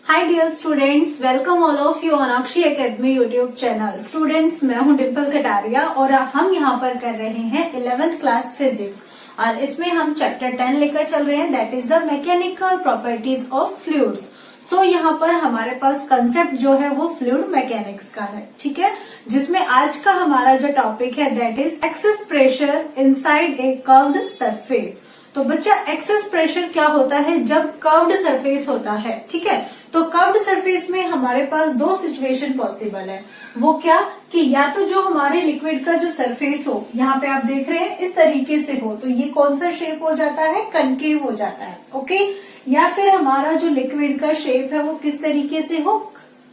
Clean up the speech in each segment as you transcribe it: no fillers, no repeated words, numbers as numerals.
Hi dear students, welcome all of you on Akshi academy YouTube channel. Students, मैं हूं डिम्पल कटारिया और हम यहाँ पर कर रहे हैं 11th क्लास फिजिक्स और इसमें हम चैप्टर 10 लेकर चल रहे हैं, that is the mechanical properties of fluids. So यहाँ पर हमारे पास कंसेप्ट जो है वो फ्लूइड मैकेनिक्स का है, ठीक है, जिसमें आज का हमारा जो टॉपिक है that is excess pressure inside A curved surface. तो बच्चा, एक्सेस प्रेशर क्या होता है जब कर्व्ड सरफेस होता है, ठीक है। तो कर्व्ड सरफेस में हमारे पास दो सिचुएशन पॉसिबल है। वो क्या कि या तो जो हमारे लिक्विड का जो सरफेस हो, यहाँ पे आप देख रहे हैं इस तरीके से हो, तो ये कौन सा शेप हो जाता है, कनकेव हो जाता है, ओके। या फिर हमारा जो लिक्विड का शेप है वो किस तरीके से हो,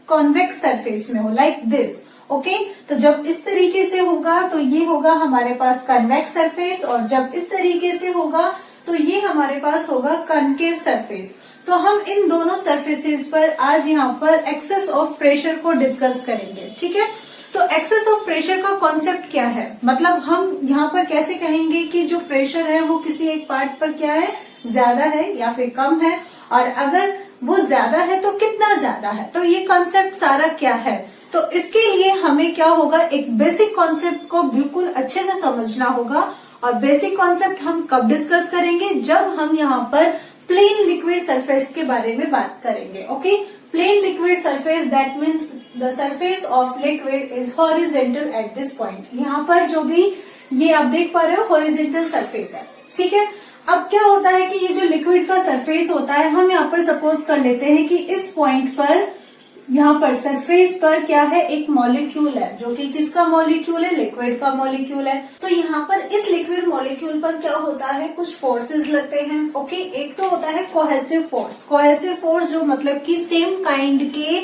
कॉन्वेक्स सरफेस में हो, लाइक दिस, ओके। तो जब इस तरीके से होगा तो ये होगा हमारे पास कन्वेक्स सरफेस, और जब इस तरीके से होगा तो ये हमारे पास होगा कनकेव सरफेस। तो हम इन दोनों सरफेसेस पर आज यहाँ पर एक्सेस ऑफ प्रेशर को डिस्कस करेंगे, ठीक है। तो एक्सेस ऑफ प्रेशर का कॉन्सेप्ट क्या है, मतलब हम यहाँ पर कैसे कहेंगे कि जो प्रेशर है वो किसी एक पार्ट पर क्या है, ज्यादा है या फिर कम है, और अगर वो ज्यादा है तो कितना ज्यादा है। तो ये कॉन्सेप्ट सारा क्या है, तो इसके लिए हमें क्या होगा, एक बेसिक कॉन्सेप्ट को बिल्कुल अच्छे से समझना होगा। और बेसिक कॉन्सेप्ट हम कब डिस्कस करेंगे, जब हम यहाँ पर प्लेन लिक्विड सरफेस के बारे में बात करेंगे, okay. Plane liquid surface that means the surface of liquid is horizontal at this point. यहाँ पर जो भी ये आप देख पा रहे हो हॉरिजेंटल सरफेस है, ठीक है। अब क्या होता है कि ये जो लिक्विड का सरफेस होता है, हम यहाँ पर सपोज कर लेते हैं कि इस पॉइंट पर यहाँ पर सरफेस पर क्या है, एक मॉलिक्यूल है, जो कि किसका मॉलिक्यूल है, लिक्विड का मॉलिक्यूल है। तो यहाँ पर इस लिक्विड मॉलिक्यूल पर क्या होता है, कुछ फोर्सेस लगते हैं, ओके। एक तो होता है कोहेसिव फोर्स। कोहेसिव फोर्स जो मतलब कि सेम काइंड के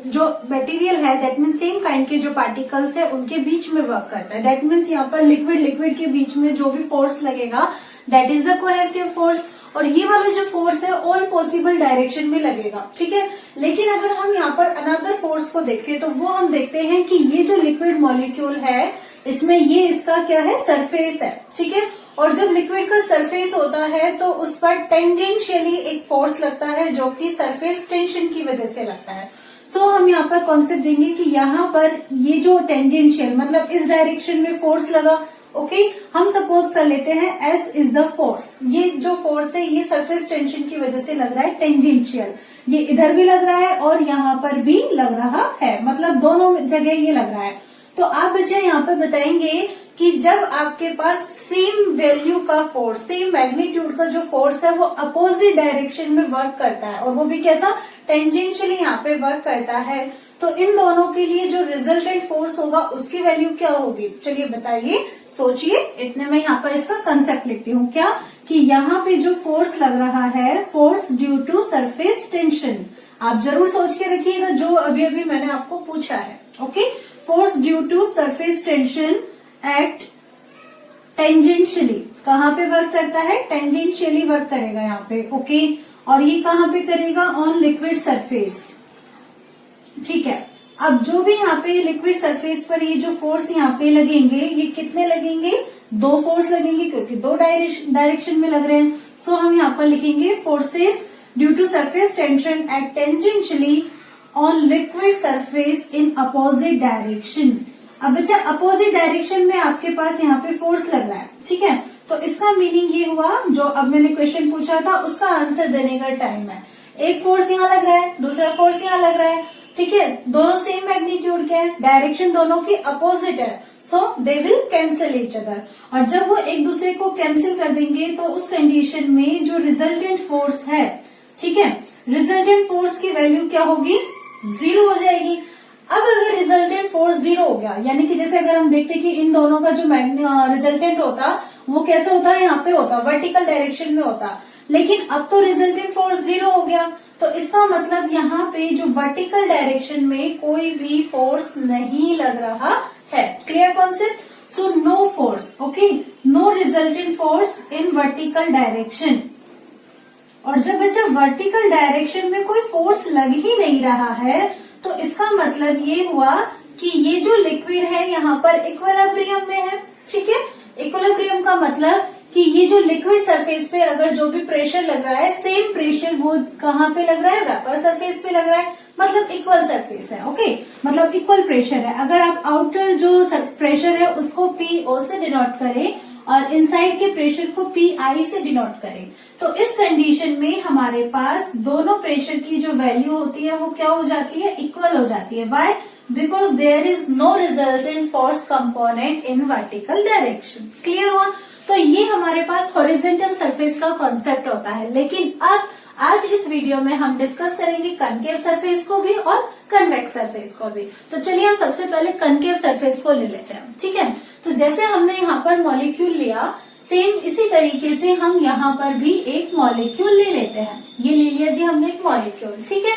जो मटेरियल है, दैट मीन्स सेम काइंड के जो पार्टिकल्स है उनके बीच में वर्क करता है। दैट मीन्स यहाँ पर लिक्विड के बीच में जो भी फोर्स लगेगा that is the cohesive force. और ये वाला जो फोर्स है ऑल पॉसिबल डायरेक्शन में लगेगा, ठीक है। लेकिन अगर हम यहाँ पर अनदर फोर्स को देखें तो वो हम देखते हैं कि ये जो लिक्विड मॉलिक्यूल है इसमें ये इसका क्या है, सरफेस है, ठीक है। और जब लिक्विड का सरफेस होता है तो उस पर टेंजेंशियली एक फोर्स लगता है जो कि सरफेस टेंशन की वजह से लगता है। सो हम यहाँ पर कॉन्सेप्ट देंगे कि यहाँ पर ये जो टेंजेंशियल मतलब इस डायरेक्शन में फोर्स लगा, ओके। हम सपोज कर लेते हैं S इज द फोर्स। ये जो फोर्स है ये सरफेस टेंशन की वजह से लग रहा है, टेंजेंशियल। ये इधर भी लग रहा है और यहाँ पर भी लग रहा है, मतलब दोनों जगह ये लग रहा है। तो आप बच्चे यहाँ पर बताएंगे कि जब आपके पास सेम वैल्यू का फोर्स, सेम मैग्नीट्यूड का जो फोर्स है वो अपोजिट डायरेक्शन में वर्क करता है, और वो भी कैसा, टेंजेंशियली यहाँ पे वर्क करता है, तो इन दोनों के लिए जो रिजल्टेंट फोर्स होगा उसकी वैल्यू क्या होगी, चलिए बताइए, सोचिए। इतने में यहाँ पर इसका कंसेप्ट लिखती हूँ, क्या कि यहाँ पे जो फोर्स लग रहा है, force due to surface tension. आप जरूर सोच के रखिएगा जो अभी अभी मैंने आपको पूछा है, okay. Force due to surface tension act tangentially, कहाँ पे वर्क करता है, टेंजेंशियली वर्क करेगा यहाँ पे, ओके। और ये कहाँ पे करेगा, ऑन लिक्विड सरफेस, ठीक है। अब जो भी यहाँ पे लिक्विड सरफेस पर ये जो फोर्स यहाँ पे लगेंगे, ये कितने लगेंगे, दो फोर्स लगेंगे, क्योंकि दो डायरेक्शन में लग रहे हैं। सो हम यहाँ पर लिखेंगे forces due to surface tension act tangentially on liquid surface in opposite direction. अब बच्चा, अपोजिट डायरेक्शन में आपके पास यहाँ पे फोर्स लग रहा है, ठीक है। तो इसका मीनिंग ये हुआ, जो अब मैंने क्वेश्चन पूछा था उसका आंसर देने का टाइम है। एक फोर्स यहाँ लग रहा है, दूसरा फोर्स यहाँ लग रहा है, ठीक है। दोनों सेम मैग्नीट्यूड के हैं, डायरेक्शन दोनों की अपोजिट है, so they will cancel each other. और जब वो एक दूसरे को कैंसिल कर देंगे तो उस कंडीशन में जो रिजल्टेंट फोर्स है, ठीक है, रिजल्टेंट फोर्स की वैल्यू क्या होगी, जीरो हो जाएगी। अब अगर रिजल्टेंट फोर्स जीरो हो गया, यानी कि जैसे अगर हम देखते कि इन दोनों का जो रिजल्टेंट होता वो कैसे होता है, यहाँ पे होता वर्टिकल डायरेक्शन में होता, लेकिन अब तो रिजल्टेंट फोर्स जीरो हो गया, तो इसका मतलब यहाँ पे जो वर्टिकल डायरेक्शन में कोई भी फोर्स नहीं लग रहा है। Clear concept, so no force, okay, no resultant force in vertical direction. और जब बच्चा वर्टिकल डायरेक्शन में कोई फोर्स लग ही नहीं रहा है तो इसका मतलब ये हुआ कि ये जो लिक्विड है यहाँ पर इक्विलिब्रियम में है, ठीक है। इक्विलिब्रियम का मतलब कि ये जो लिक्विड सरफेस पे अगर जो भी प्रेशर लग रहा है, सेम प्रेशर वो कहाँ पे लग रहा है, वेपर सरफेस पे लग रहा है, मतलब इक्वल सरफेस है। ओके, मतलब इक्वल प्रेशर है। अगर आप आउटर जो प्रेशर है उसको PO से डिनोट करें और इनसाइड के प्रेशर को PI से डिनोट करें, तो इस कंडीशन में हमारे पास दोनों प्रेशर की जो वैल्यू होती है वो क्या हो जाती है, इक्वल हो जाती है। Why? Because there is no resultant force component in vertical direction. Clear हुआ? तो ये हमारे पास हॉरिजॉन्टल सरफेस का कॉन्सेप्ट होता है। लेकिन अब आज इस वीडियो में हम डिस्कस करेंगे कनकेव सरफेस को भी और कन्वेक्स सरफेस को भी। तो चलिए हम सबसे पहले कनकेव सरफेस को ले लेते हैं। ठीक है, तो जैसे हमने यहाँ पर मॉलिक्यूल लिया, सेम इसी तरीके से हम यहाँ पर भी एक मॉलिक्यूल ले लेते हैं। ये ले लिया जी हमने एक मॉलिक्यूल। ठीक है,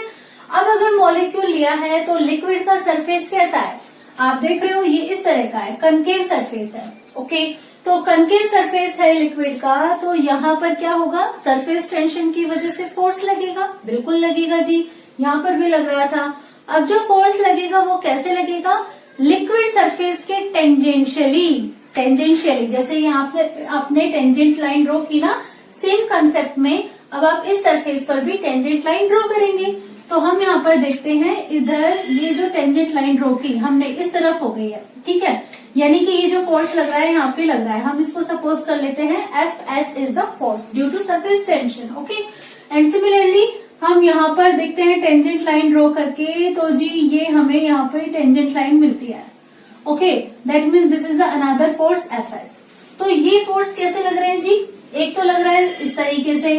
अब अगर मॉलिक्यूल लिया है तो लिक्विड का सरफेस कैसा है, आप देख रहे हो ये इस तरह का है, कनकेव सरफेस है। ओके, तो कनकेव सरफेस है लिक्विड का, तो यहाँ पर क्या होगा, सरफेस टेंशन की वजह से फोर्स लगेगा। बिल्कुल लगेगा जी, यहाँ पर भी लग रहा था। अब जो फोर्स लगेगा वो कैसे लगेगा, लिक्विड सरफेस के टेंजेंशियली जैसे यहाँ पे आपने टेंजेंट लाइन ड्रॉ की ना, सेम कंसेप्ट में अब आप इस सरफेस पर भी टेंजेंट लाइन ड्रॉ करेंगे। तो हम यहाँ पर देखते हैं, इधर ये जो टेंजेंट लाइन ड्रॉ की हमने इस तरफ हो गई है। ठीक है, यानी कि ये जो फोर्स लग रहा है यहाँ पे लग रहा है, हम इसको सपोज कर लेते हैं Fs is the force due to surface tension. Okay, and similarly हम यहाँ पर देखते हैं टेंजेंट लाइन ड्रॉ करके, तो जी ये हमें यहाँ पे टेंजेंट लाइन मिलती है। Okay, that means this is the another force Fs। तो ये फोर्स कैसे लग रहे हैं जी, एक तो लग रहा है इस तरीके से,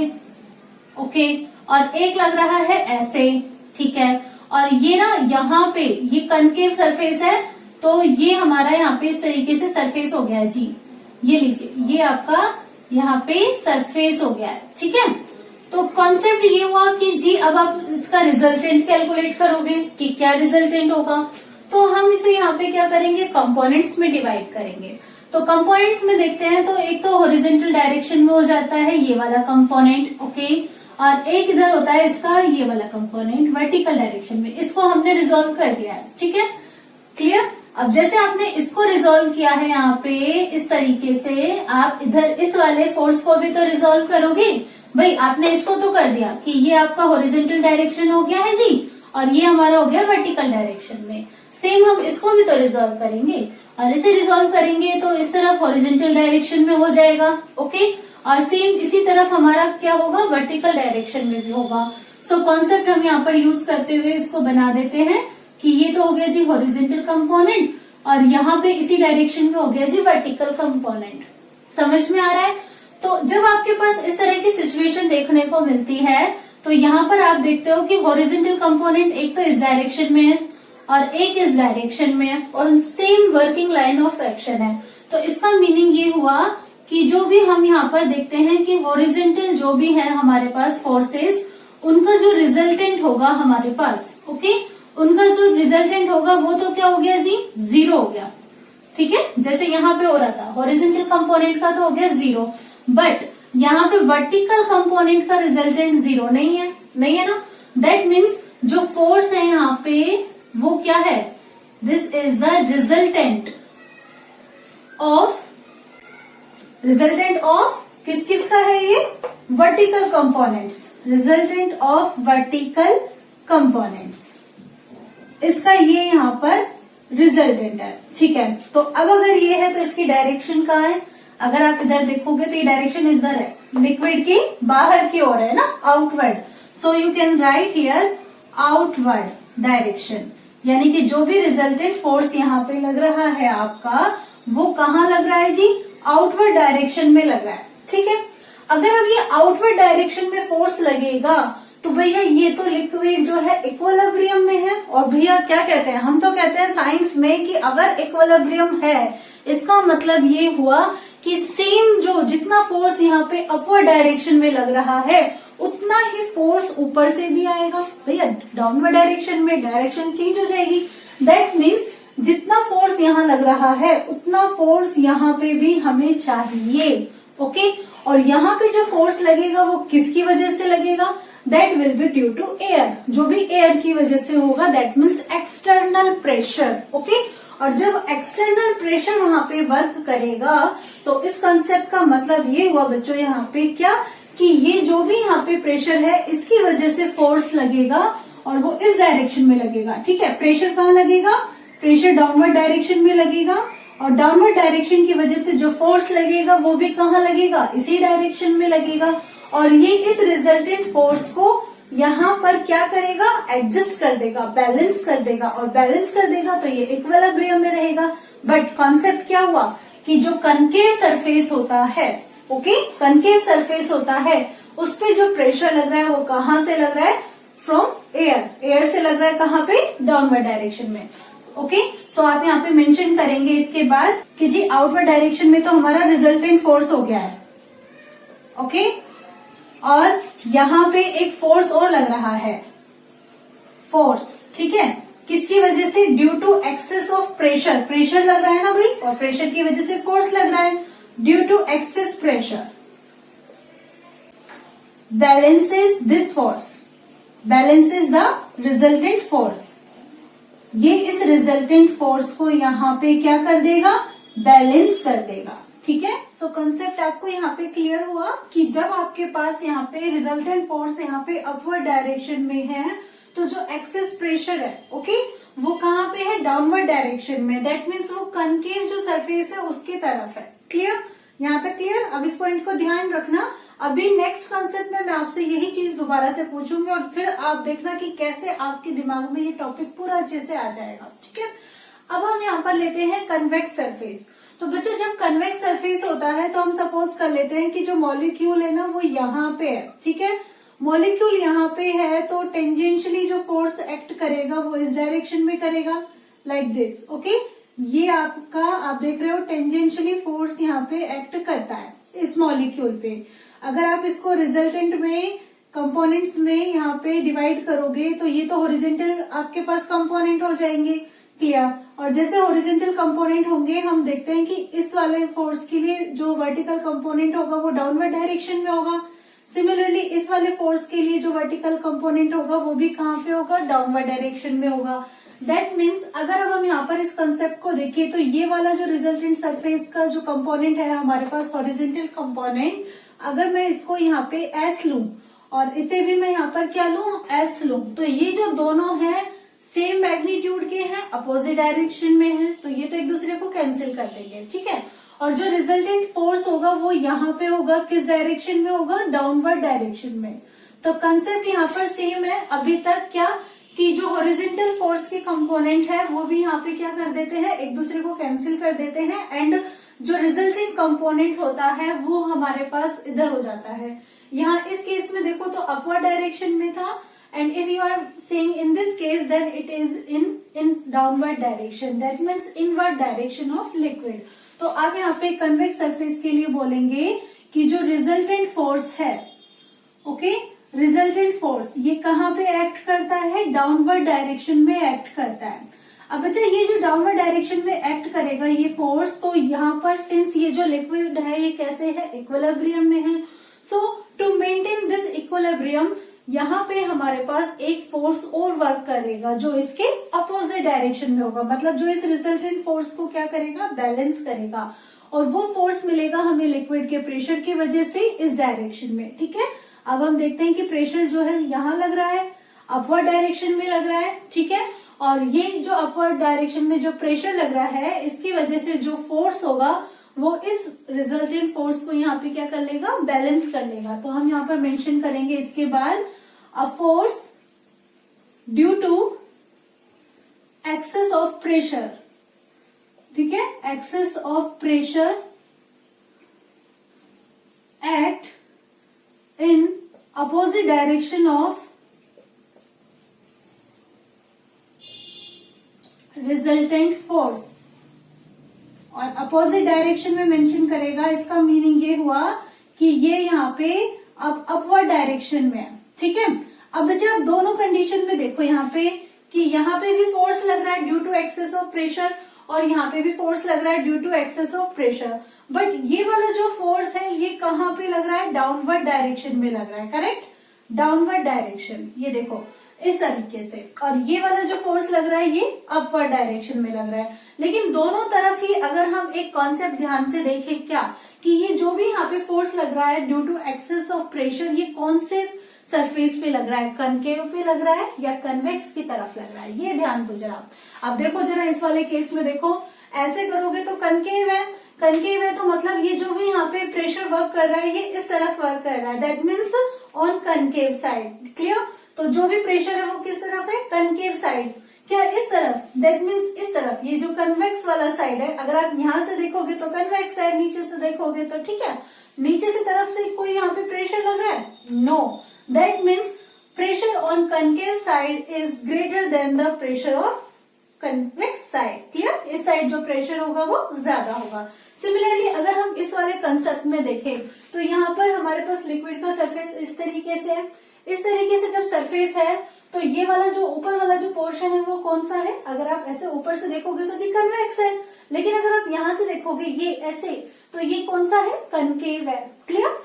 ओके, और एक लग रहा है ऐसे। ठीक है, और ये ना यहाँ पे ये कनकेव सरफेस है, तो ये हमारा यहाँ पे इस तरीके से सरफेस हो गया है जी। ये लीजिए, ये आपका यहाँ पे सरफेस हो गया है। ठीक है, तो कॉन्सेप्ट ये हुआ कि जी अब आप इसका रिजल्टेंट कैलकुलेट करोगे कि क्या रिजल्टेंट होगा। तो हम इसे यहाँ पे क्या करेंगे, कंपोनेंट्स में डिवाइड करेंगे। तो कंपोनेंट्स में देखते हैं, तो एक तो हॉरिजॉन्टल डायरेक्शन में हो जाता है ये वाला कंपोनेंट। ओके, और एक इधर होता है इसका ये वाला कंपोनेंट वर्टिकल डायरेक्शन में। इसको हमने रिजोल्व कर दिया है। ठीक है, क्लियर? अब जैसे आपने इसको रिजोल्व किया है यहाँ पे इस तरीके से, आप इधर इस वाले फोर्स को भी तो रिजोल्व करोगे। भाई आपने इसको तो कर दिया कि ये आपका हॉरिजॉन्टल डायरेक्शन हो गया है जी, और ये हमारा हो गया वर्टिकल डायरेक्शन में। सेम हम इसको भी तो रिजोल्व करेंगे, और इसे रिजोल्व करेंगे तो इस तरफ हॉरिजॉन्टल डायरेक्शन में हो जाएगा। ओके, और सेम इसी तरफ हमारा क्या होगा, वर्टिकल डायरेक्शन में भी होगा। सो कॉन्सेप्ट हम यहाँ पर यूज करते हुए इसको बना देते हैं कि ये तो हो गया जी हॉरिजॉन्टल कंपोनेंट, और यहाँ पे इसी डायरेक्शन में हो गया जी वर्टिकल कंपोनेंट। समझ में आ रहा है? तो जब आपके पास इस तरह की सिचुएशन देखने को मिलती है, तो यहाँ पर आप देखते हो कि हॉरिजॉन्टल कंपोनेंट एक तो इस डायरेक्शन में है और एक इस डायरेक्शन में है, और same working line of action है। तो इसका मीनिंग ये हुआ कि जो भी हम यहाँ पर देखते हैं कि हॉरिजॉन्टल जो भी है हमारे पास फोर्सेस, उनका जो रिजल्टेंट होगा हमारे पास, ओके, उनका जो रिजल्टेंट होगा वो तो क्या हो गया जी, 0 हो गया। ठीक है, जैसे यहाँ पे हो रहा था हॉरिजॉन्टल कंपोनेंट का तो हो गया 0, बट यहाँ पे वर्टिकल कंपोनेंट का रिजल्टेंट 0 नहीं है ना। दैट मीन्स जो फोर्स है यहाँ पे वो क्या है, this is the resultant of किस किस का है ये, vertical components, resultant of vertical components, इसका ये यहाँ पर रिजल्टेंट है। ठीक है, तो अब अगर ये है तो इसकी डायरेक्शन कहाँ है, अगर आप इधर देखोगे तो ये डायरेक्शन इधर है, लिक्विड की बाहर की ओर है ना, outward. So you can write here outward direction, यानी कि जो भी रिजल्टेंट फोर्स यहाँ पे लग रहा है आपका, वो कहाँ लग रहा है जी, आउटवर्ड डायरेक्शन में लग रहा है। ठीक है, अगर अब ये आउटवर्ड डायरेक्शन में फोर्स लगेगा तो भैया ये तो लिक्विड जो है इक्विलिब्रियम में है। और भैया क्या कहते हैं, हम तो कहते हैं साइंस में कि अगर इक्विलिब्रियम है, इसका मतलब ये हुआ कि सेम जो जितना फोर्स यहाँ पे अपवर्ड डायरेक्शन में लग रहा है, उतना ही फोर्स ऊपर से भी आएगा। भैया डाउनवर्ड डायरेक्शन में डायरेक्शन चेंज हो जाएगी। दैट मीन्स जितना फोर्स यहाँ लग रहा है उतना फोर्स यहाँ पे भी हमें चाहिए। ओके, और यहाँ पे जो फोर्स लगेगा वो किसकी वजह से लगेगा, that will be due to air, जो भी एयर की वजह से होगा, that means external pressure. Okay, और जब एक्सटर्नल प्रेशर वहां पे वर्क करेगा तो इस कंसेप्ट का मतलब ये हुआ बच्चों यहाँ पे क्या कि ये जो भी यहाँ पे प्रेशर है इसकी वजह से फोर्स लगेगा और वो इस डायरेक्शन में लगेगा। ठीक है, प्रेशर कहाँ लगेगा? प्रेशर डाउनवर्ड डायरेक्शन में लगेगा और डाउनवर्ड डायरेक्शन की वजह से जो फोर्स लगेगा वो भी कहाँ लगेगा? इसी डायरेक्शन में लगेगा और ये इस रिजल्टेंट फोर्स को यहाँ पर क्या करेगा? एडजस्ट कर देगा, बैलेंस कर देगा और बैलेंस कर देगा तो ये इक्विलिब्रियम में रहेगा। बट कॉन्सेप्ट क्या हुआ कि जो कनकेव सरफेस होता है, ओके, कनकेव सरफेस होता है उस पे जो प्रेशर लग रहा है वो कहाँ से लग रहा है? फ्रॉम एयर, एयर से लग रहा है कहाँ पे? डाउनवर्ड डायरेक्शन में। ओके, सो आप यहाँ पे मेंशन करेंगे इसके बाद कि जी आउटवर्ड डायरेक्शन में तो हमारा रिजल्टेंट फोर्स हो गया है। ओके, और यहाँ पे एक फोर्स और लग रहा है, फोर्स, ठीक है, किसकी वजह से? Due to excess of pressure, pressure लग रहा है ना भाई, और प्रेशर की वजह से फोर्स लग रहा है। Due to excess pressure balances this force, balances the resultant force। ये इस रिजल्टेंट फोर्स को यहाँ पे क्या कर देगा? बैलेंस कर देगा। ठीक है, सो कंसेप्ट आपको यहाँ पे क्लियर हुआ कि जब आपके पास यहाँ पे रिजल्टेंट फोर्स यहाँ पे अपवर्ड डायरेक्शन में है तो जो एक्सेस प्रेशर है, ओके, वो कहाँ पे है? डाउनवर्ड डायरेक्शन में। दैट मीन्स वो कनकेव जो सरफेस है उसकी तरफ है। क्लियर? यहाँ तक क्लियर? अब इस पॉइंट को ध्यान रखना। अभी नेक्स्ट कॉन्सेप्ट में मैं आपसे यही चीज दोबारा से पूछूंगी और फिर आप देखना कि कैसे आपके दिमाग में ये टॉपिक पूरा अच्छे से आ जाएगा। ठीक है, अब हम यहाँ पर लेते हैं कन्वेक्स सरफेस। तो बच्चों जब कन्वेक्स सरफेस होता है तो हम सपोज कर लेते हैं कि जो मॉलिक्यूल है ना वो यहाँ पे है। ठीक है, मॉलिक्यूल यहाँ पे है तो टेंजेंशियली जो फोर्स एक्ट करेगा वो इस डायरेक्शन में करेगा, लाइक दिस। ओके, ये आपका आप देख रहे हो टेंजेंशियली फोर्स यहाँ पे एक्ट करता है इस मॉलिक्यूल पे। अगर आप इसको रिजल्टेंट में कंपोनेंट्स में यहाँ पे डिवाइड करोगे तो ये तो हॉरिजॉन्टल आपके पास कंपोनेंट हो जाएंगे। क्लियर? और जैसे हॉरिजॉन्टल कंपोनेंट होंगे हम देखते हैं कि इस वाले फोर्स के लिए जो वर्टिकल कंपोनेंट होगा वो डाउनवर्ड डायरेक्शन में होगा। सिमिलरली इस वाले फोर्स के लिए जो वर्टिकल कंपोनेंट होगा वो भी कहाँ पे होगा? डाउनवर्ड डायरेक्शन में होगा। दैट मीन्स अगर अब हम यहाँ पर इस कंसेप्ट को देखें तो ये वाला जो रिजल्टेंट सरफेस का जो कंपोनेंट है हमारे पास हॉरिजॉन्टल कंपोनेंट, अगर मैं इसको यहाँ पे एस लूं और इसे भी मैं यहाँ पर क्या लूं? एस लूं, तो ये जो दोनों हैं सेम मैग्नीट्यूड के हैं, अपोजिट डायरेक्शन में हैं, तो ये तो एक दूसरे को कैंसिल कर देंगे। ठीक है, और जो रिजल्टेंट फोर्स होगा वो यहाँ पे होगा, किस डायरेक्शन में होगा? डाउनवर्ड डायरेक्शन में। तो कंसेप्ट यहाँ पर सेम है अभी तक, क्या कि जो हॉरिजॉन्टल फोर्स के कंपोनेंट है वो भी यहाँ पे क्या कर देते हैं? एक दूसरे को कैंसिल कर देते हैं एंड जो रिजल्टेंट कंपोनेंट होता है वो हमारे पास इधर हो जाता है। यहाँ इस केस में देखो तो अपवर्ड डायरेक्शन में था and if you are saying in this case then it is in downward direction, that means inward direction of liquid. तो आप यहाँ पे कन्वेक्स सरफेस के लिए बोलेंगे कि जो रिजल्टेंट फोर्स है, ओके, रिजल्टेंट फोर्स ये कहाँ पे एक्ट करता है? डाउनवर्ड डायरेक्शन में एक्ट करता है। अब बच्चा ये जो डाउनवर्ड डायरेक्शन में एक्ट करेगा ये फोर्स, तो यहाँ पर सिंस ये जो लिक्विड है ये कैसे है? इक्विलिब्रियम में है। सो टू मेंटेन दिस इक्विलिब्रियम यहाँ पे हमारे पास एक फोर्स और वर्क करेगा जो इसके अपोजिट डायरेक्शन में होगा, मतलब जो इस रिजल्टेंट फोर्स को क्या करेगा? बैलेंस करेगा। और वो फोर्स मिलेगा हमें लिक्विड के प्रेशर की वजह से इस डायरेक्शन में। ठीक है, अब हम देखते हैं कि प्रेशर जो है यहाँ लग रहा है, अपवर्ड डायरेक्शन में लग रहा है। ठीक है, और ये जो अपवर्ड डायरेक्शन में जो प्रेशर लग रहा है इसकी वजह से जो फोर्स होगा वो इस रिजल्टेंट फोर्स को यहाँ पे क्या कर लेगा? बैलेंस कर लेगा। तो हम यहाँ पर मेंशन करेंगे इसके बाद a force due to excess of pressure. ठीक है, excess of pressure act in opposite direction of resultant force. और अपोजिट डायरेक्शन में मेंशन करेगा, इसका मीनिंग ये हुआ कि ये यहाँ पे अब अपवर्ड डायरेक्शन में है। ठीक है, अब बच्चे आप दोनों कंडीशन में देखो यहाँ पे कि यहाँ पे भी फोर्स लग रहा है due to excess of pressure और यहाँ पे भी फोर्स लग रहा है due to excess of pressure, but ये वाला जो फोर्स है ये कहाँ पे लग रहा है? डाउनवर्ड डायरेक्शन में लग रहा है। Correct, downward direction. ये देखो इस तरीके से, और ये वाला जो फोर्स लग रहा है ये अपवर्ड डायरेक्शन में लग रहा है। लेकिन दोनों तरफ ही अगर हम एक कॉन्सेप्ट ध्यान से देखें क्या, कि ये जो भी यहाँ पे फोर्स लग रहा है due to excess of pressure, ये कौन से सरफेस पे लग रहा है, कनकेव पे लग रहा है या कन्वेक्स की तरफ लग रहा है, ये ध्यान दो जरा। अब देखो जरा इस वाले केस में देखो, ऐसे करोगे तो कनकेव है, कनकेव है तो मतलब ये जो भी यहाँ पे प्रेशर वर्क कर रहा है ये इस तरफ वर्क कर रहा है, that means on concave side. Clear? तो जो भी प्रेशर है वो किस तरफ है, कनकेव साइड। क्या इस तरफ, दैट मीन्स इस तरफ, ये जो कन्वेक्स वाला साइड है, अगर आप यहाँ से देखोगे तो कन्वेक्स है, नीचे से देखोगे तो ठीक है, नीचे से तरफ से कोई यहाँ पे प्रेशर लग रहा है, no, that means pressure on concave side is greater than the pressure on convex side. Clear? इस साइड जो प्रेशर होगा वो ज्यादा होगा। सिमिलरली अगर हम इस वाले कंसेप्ट में देखें तो यहाँ पर हमारे पास लिक्विड का सरफेस इस तरीके से है, इस तरीके से जब सरफेस है तो ये वाला जो ऊपर वाला जो पोर्शन है वो कौन सा है, अगर आप ऐसे ऊपर से देखोगे तो जी कन्वेक्स है, लेकिन अगर आप यहाँ से देखोगे ये ऐसे, तो ये कौन सा है, कनकेव है। क्लियर?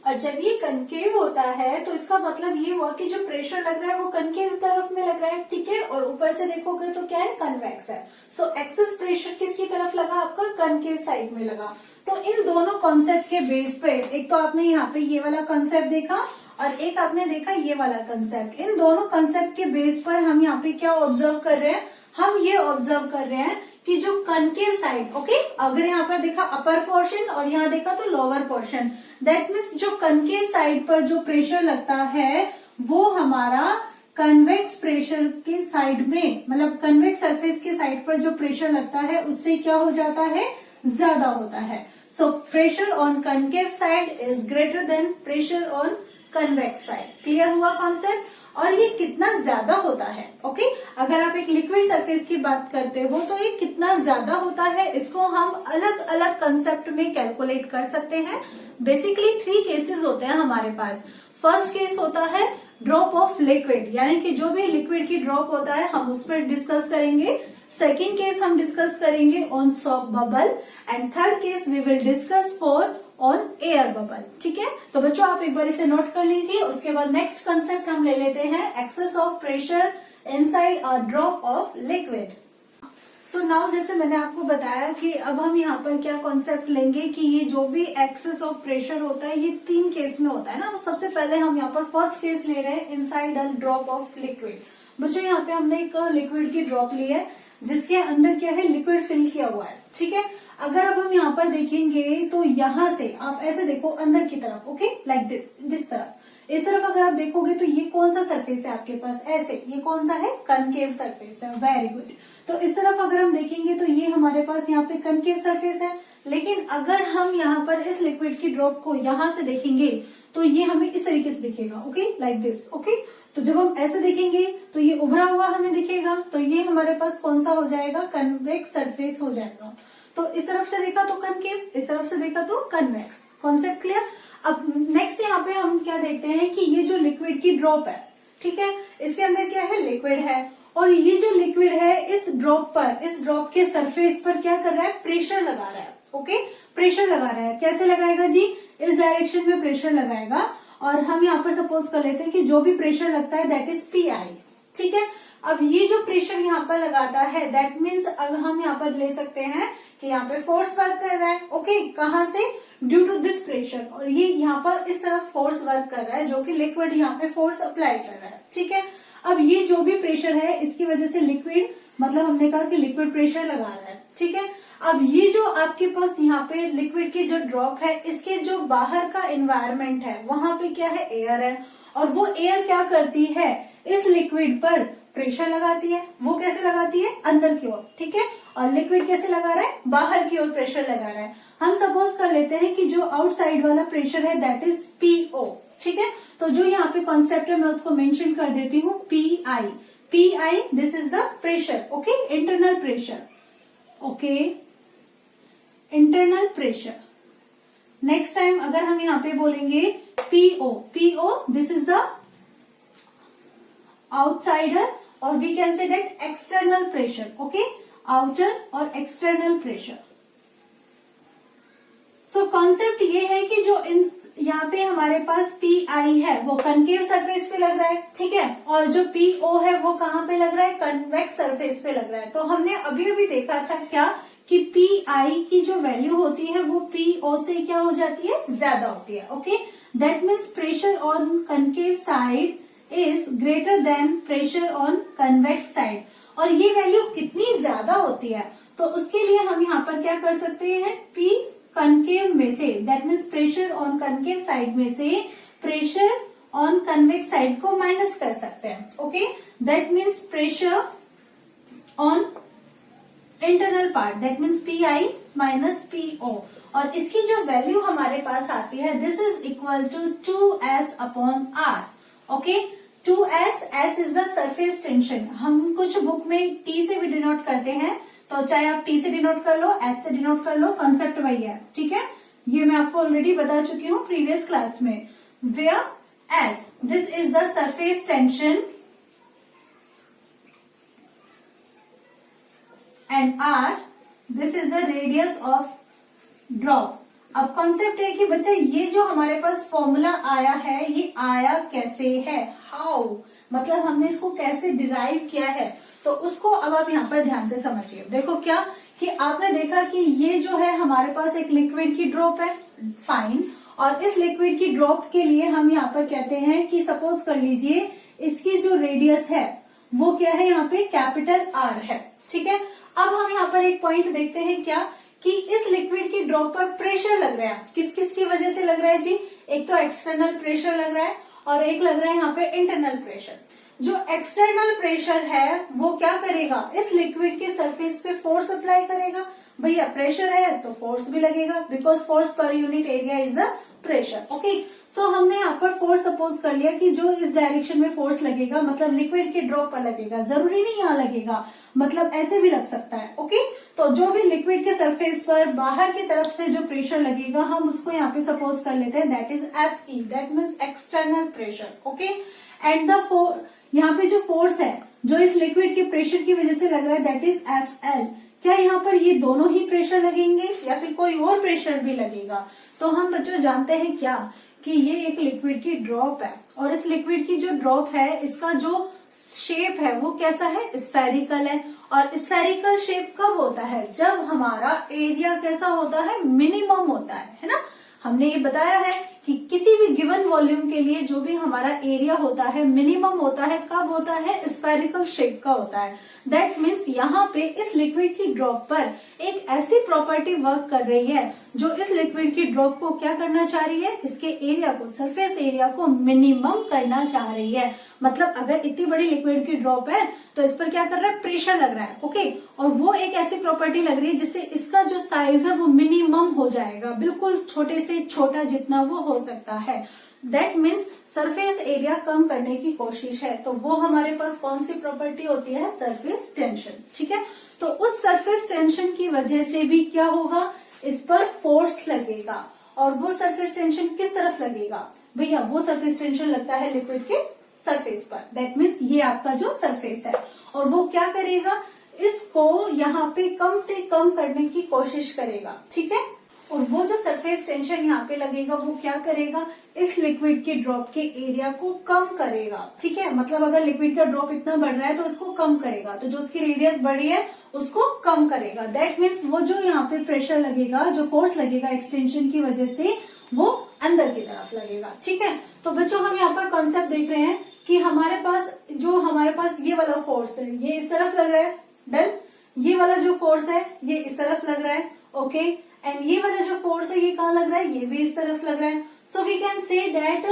और जब ये कनकेव होता है तो इसका मतलब ये हुआ कि जो प्रेशर लग रहा है वो कनकेव तरफ में लग रहा है, ठीक है, और ऊपर से देखोगे तो क्या है, कन्वेक्स है। सो एक्सेस प्रेशर किसकी तरफ लगा, आपका कनकेव साइड में लगा। तो इन दोनों कॉन्सेप्ट के बेस पे, एक तो आपने यहाँ पे ये वाला कॉन्सेप्ट देखा और एक आपने देखा ये वाला कंसेप्ट, इन दोनों कंसेप्ट के बेस पर हम यहाँ पे क्या ऑब्जर्व कर रहे हैं, हम ये ऑब्जर्व कर रहे हैं कि जो कनकेव साइड, ओके, अगर यहाँ पर देखा अपर पोर्शन और यहाँ देखा तो लोअर पोर्शन, दैट मीन्स जो कनकेव साइड पर जो प्रेशर लगता है वो हमारा कन्वेक्स प्रेशर के साइड में, मतलब कन्वेक्स सरफेस के साइड पर जो प्रेशर लगता है उससे क्या हो जाता है, ज्यादा होता है। So pressure on concave side is greater then pressure on convex side. Clear हुआ कॉन्सेप्ट? और ये कितना ज्यादा होता है, ओके, अगर आप एक लिक्विड सरफेस की बात करते हो तो ये कितना ज्यादा होता है, इसको हम अलग अलग कंसेप्ट में कैलकुलेट कर सकते हैं। बेसिकली 3 केसेस होते हैं हमारे पास। फर्स्ट केस होता है ड्रॉप ऑफ लिक्विड, यानी कि जो भी लिक्विड की ड्रॉप होता है हम उस पर डिस्कस करेंगे। सेकेंड केस हम डिस्कस करेंगे on soap bubble, and third case we will discuss for on air bubble. ठीक है, तो बच्चों आप एक बार इसे नोट कर लीजिए। उसके बाद नेक्स्ट कंसेप्ट हम ले लेते हैं, excess of pressure inside a drop of liquid. So now जैसे मैंने आपको बताया कि अब हम यहाँ पर क्या कॉन्सेप्ट लेंगे कि ये जो भी एक्सेस ऑफ प्रेशर होता है ये 3 केस में होता है ना। तो सबसे पहले हम यहाँ पर फर्स्ट केस ले रहे हैं, inside a drop of liquid. बच्चों यहाँ पे हमने एक लिक्विड की ड्रॉप ली है जिसके अंदर क्या है, लिक्विड फिल किया हुआ है। ठीक है, अगर अब हम यहाँ पर देखेंगे तो यहाँ से आप ऐसे देखो अंदर की तरफ, ओके, लाइक दिस तरफ, इस तरफ अगर आप देखोगे तो ये कौन सा सरफेस है आपके पास, ऐसे, ये कौन सा है, कनकेव सरफेस है। Very good. तो इस तरफ अगर हम देखेंगे तो ये हमारे पास यहाँ पे कनकेव सरफेस है। लेकिन अगर हम यहाँ पर इस लिक्विड की ड्रॉप को यहाँ से देखेंगे तो ये हमें इस तरीके से दिखेगा, ओके, लाइक दिस, ओके। तो जब हम ऐसे देखेंगे तो ये उभरा हुआ हमें दिखेगा, तो ये हमारे पास कौन सा हो जाएगा, कन्वेक्स सरफेस हो जाएगा। तो इस तरफ से देखा तो कनकेव, इस तरफ से देखा तो कन्वेक्स। Concept clear? अब नेक्स्ट यहाँ पे हम क्या देखते हैं कि ये जो लिक्विड की ड्रॉप है, ठीक है, इसके अंदर क्या है, लिक्विड है, और ये जो लिक्विड है इस ड्रॉप पर, इस ड्रॉप के सरफेस पर क्या कर रहा है, प्रेशर लगा रहा है। ओके, प्रेशर लगा रहा है। कैसे लगाएगा जी, इस डायरेक्शन में प्रेशर लगाएगा, और हम यहाँ पर सपोज कर लेते हैं कि जो भी प्रेशर लगता है दैट इज PI। ठीक है, अब ये जो प्रेशर यहाँ पर लगाता है दैट मीन्स अब हम यहाँ पर ले सकते हैं कि यहाँ पे फोर्स वर्क कर रहा है। ओके, कहाँ से, ड्यू टू दिस प्रेशर, और ये यहाँ पर इस तरफ फोर्स वर्क कर रहा है जो कि लिक्विड यहाँ पे फोर्स अप्लाई कर रहा है। ठीक है, अब ये जो भी प्रेशर है इसकी वजह से लिक्विड, मतलब हमने कहा कि लिक्विड प्रेशर लगा रहा है। ठीक है, अब ये जो आपके पास यहाँ पे लिक्विड की जो ड्रॉप है, इसके जो बाहर का एनवायरमेंट है वहां पे क्या है, एयर है, और वो एयर क्या करती है, इस लिक्विड पर प्रेशर लगाती है। वो कैसे लगाती है, अंदर की ओर। ठीक है, और लिक्विड कैसे लगा रहा है, बाहर की ओर प्रेशर लगा रहा है। हम सपोज कर लेते हैं कि जो आउटसाइड वाला प्रेशर है दैट इज PO। ठीक है, तो जो यहाँ पे कॉन्सेप्ट है मैं उसको मेंशन कर देती हूँ, PI। PI, this is the pressure, okay, internal pressure, okay, internal pressure. Next time अगर हम यहाँ पे बोलेंगे PO, this is the outsider, और we can say that external pressure, okay, outer और एक्सटर्नल प्रेशर। सो कॉन्सेप्ट ये है कि जो यहाँ पे हमारे पास PI है वो कनकेव सरफेस पे लग रहा है, ठीक है, और जो PO है वो कहाँ पे लग रहा है, कन्वेक्स सरफेस पे लग रहा है। तो हमने अभी अभी देखा था क्या कि PI की जो वैल्यू होती है वो PO से क्या हो जाती है, ज्यादा होती है। Okay, that means pressure on concave side is greater then pressure on convex side. और ये वैल्यू कितनी ज्यादा होती है, तो उसके लिए हम यहाँ पर क्या कर सकते हैं, P कनकेव में से, that means pressure on concave side में से प्रेशर ऑन कन्वेक्स साइड को माइनस कर सकते हैं। Okay, that means pressure on internal part, that means PI minus PO, और इसकी जो वैल्यू हमारे पास आती है this is equal to 2S upon R। Okay, 2S, S is the surface tension. हम कुछ बुक में T से भी डिनोट करते हैं, तो चाहे आप T से डिनोट कर लो, S से डिनोट कर लो, कंसेप्ट वही है, ठीक है। ये मैं आपको ऑलरेडी बता चुकी हूँ प्रीवियस क्लास में। Where S, this is the surface tension, and R, this is the radius of drop. अब कॉन्सेप्ट है कि बच्चा ये जो हमारे पास फॉर्मूला आया है ये आया कैसे है, हाउ, मतलब हमने इसको कैसे डिराइव किया है, तो उसको अब आप यहाँ पर ध्यान से समझिए। देखो क्या कि आपने देखा कि ये जो है हमारे पास एक लिक्विड की ड्रॉप है, फाइन, और इस लिक्विड की ड्रॉप के लिए हम यहाँ पर कहते हैं कि सपोज कर लीजिए इसकी जो रेडियस है वो क्या है, यहाँ पे कैपिटल R है, ठीक है। अब हम यहाँ पर एक पॉइंट देखते हैं क्या कि इस लिक्विड की ड्रॉप पर प्रेशर लग रहा है, किस किस की वजह से लग रहा है जी, एक तो एक्सटर्नल प्रेशर लग रहा है और एक लग रहा है यहाँ पे इंटरनल प्रेशर। जो एक्सटर्नल प्रेशर है वो क्या करेगा, इस लिक्विड के सरफेस पे फोर्स अप्लाई करेगा। भैया प्रेशर है तो फोर्स भी लगेगा, because force per unit area is the pressure. Okay, so हमने यहाँ पर फोर्स सपोज कर लिया कि जो इस डायरेक्शन में फोर्स लगेगा मतलब लिक्विड के ड्रॉप पर लगेगा, जरूरी नहीं यहाँ लगेगा, मतलब ऐसे भी लग सकता है। ओके, तो जो भी लिक्विड के सरफेस पर बाहर की तरफ से जो प्रेशर लगेगा हम उसको यहाँ पे सपोज कर लेते हैं that is FE, that means external pressure. Okay, and the यहाँ पे जो फोर्स है जो इस लिक्विड के प्रेशर की वजह से लग रहा है दैट इज FL। क्या यहाँ पर ये दोनों ही प्रेशर लगेंगे या फिर कोई और प्रेशर भी लगेगा, तो हम बच्चों जानते हैं क्या कि ये एक लिक्विड की ड्रॉप है, और इस लिक्विड की जो ड्रॉप है इसका जो शेप है वो कैसा है, स्फेरिकल है। और स्फेरिकल शेप कब होता है, जब हमारा एरिया कैसा होता है, मिनिमम होता है ना। हमने ये बताया है कि किसी भी गिवन वॉल्यूम के लिए जो भी हमारा एरिया होता है मिनिमम होता है, कब होता है, स्फेरिकल शेप का होता है। दैट मीन्स यहाँ पे इस लिक्विड की ड्रॉप पर एक ऐसी प्रॉपर्टी वर्क कर रही है जो इस लिक्विड की ड्रॉप को क्या करना चाह रही है, इसके एरिया को, सरफेस एरिया को मिनिमम करना चाह रही है। मतलब अगर इतनी बड़ी लिक्विड की ड्रॉप है तो इस पर क्या कर रहा है, प्रेशर लग रहा है। ओके, और वो एक ऐसी प्रॉपर्टी लग रही है जिससे इसका जो साइज है वो मिनिमम हो जाएगा, बिल्कुल छोटे से छोटा जितना वो हो सकता है। दैट मीन्स सरफेस एरिया कम करने की कोशिश है, तो वो हमारे पास कौन सी प्रॉपर्टी होती है, सरफेस टेंशन। ठीक है, तो उस सरफेस टेंशन की वजह से भी क्या होगा, इस पर फोर्स लगेगा। और वो सरफेस टेंशन किस तरफ लगेगा भैया, वो सरफेस टेंशन लगता है लिक्विड के सरफेस पर। दैट मीन्स ये आपका जो सरफेस है, और वो क्या करेगा, इसको यहाँ पे कम से कम करने की कोशिश करेगा। ठीक है, और वो जो सरफेस टेंशन यहाँ पे लगेगा वो क्या करेगा, इस लिक्विड के ड्रॉप के एरिया को कम करेगा। ठीक है, मतलब अगर लिक्विड का ड्रॉप इतना बढ़ रहा है तो उसको कम करेगा, तो जो उसकी रेडियस बढ़ी है उसको कम करेगा। दैट मीन्स वो जो यहाँ पे प्रेशर लगेगा, जो फोर्स लगेगा एक्सटेंशन की वजह से, वो अंदर की तरफ लगेगा। ठीक है, तो बच्चों हम यहाँ पर कॉन्सेप्ट देख रहे हैं कि हमारे पास ये वाला फोर्स है ये इस तरफ लग रहा है, डन। ये वाला जो फोर्स है ये इस तरफ लग रहा है, ओके। एंड ये वाला जो फोर्स है ये कहाँ लग रहा है, ये भी इस तरफ लग रहा है। So we can say that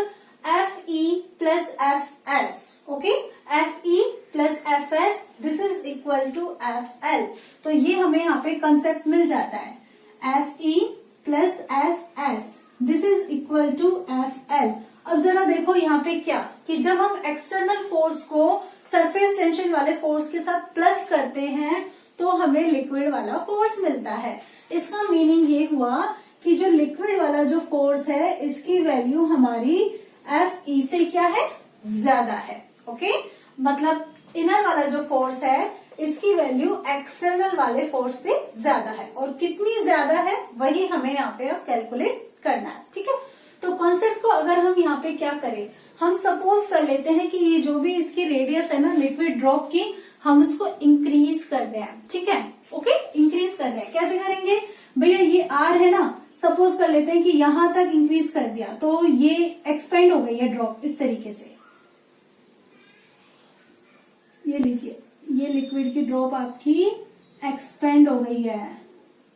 FE plus FS, okay, FE plus FS this is equal to FL। तो ये हमें यहाँ पे कंसेप्ट मिल जाता है, FE plus FS this is equal to FL। अब जरा देखो यहाँ पे क्या कि जब हम एक्सटर्नल फोर्स को सरफेस टेंशन वाले फोर्स के साथ प्लस करते हैं तो हमें लिक्विड वाला फोर्स मिलता है। इसका मीनिंग ये हुआ कि जो लिक्विड वाला जो फोर्स है इसकी वैल्यू हमारी FE से क्या है, ज्यादा है। ओके, मतलब इनर वाला जो फोर्स है इसकी वैल्यू एक्सटर्नल वाले फोर्स से ज्यादा है, और कितनी ज्यादा है वही हमें यहाँ पे अब कैलकुलेट करना है। ठीक है, तो कॉन्सेप्ट को अगर हम यहाँ पे क्या करें, हम सपोज कर लेते हैं कि ये जो भी इसकी रेडियस है ना लिक्विड ड्रॉप की, हम उसको इंक्रीज कर रहे हैं, ठीक है, ओके, इंक्रीज कर रहे हैं। कैसे करेंगे भैया, ये आर है ना, सपोज कर लेते हैं कि यहां तक इंक्रीज कर दिया तो ये एक्सपेंड हो गई है ड्रॉप इस तरीके से। ये लीजिए, ये लिक्विड की ड्रॉप आपकी एक्सपेंड हो गई है।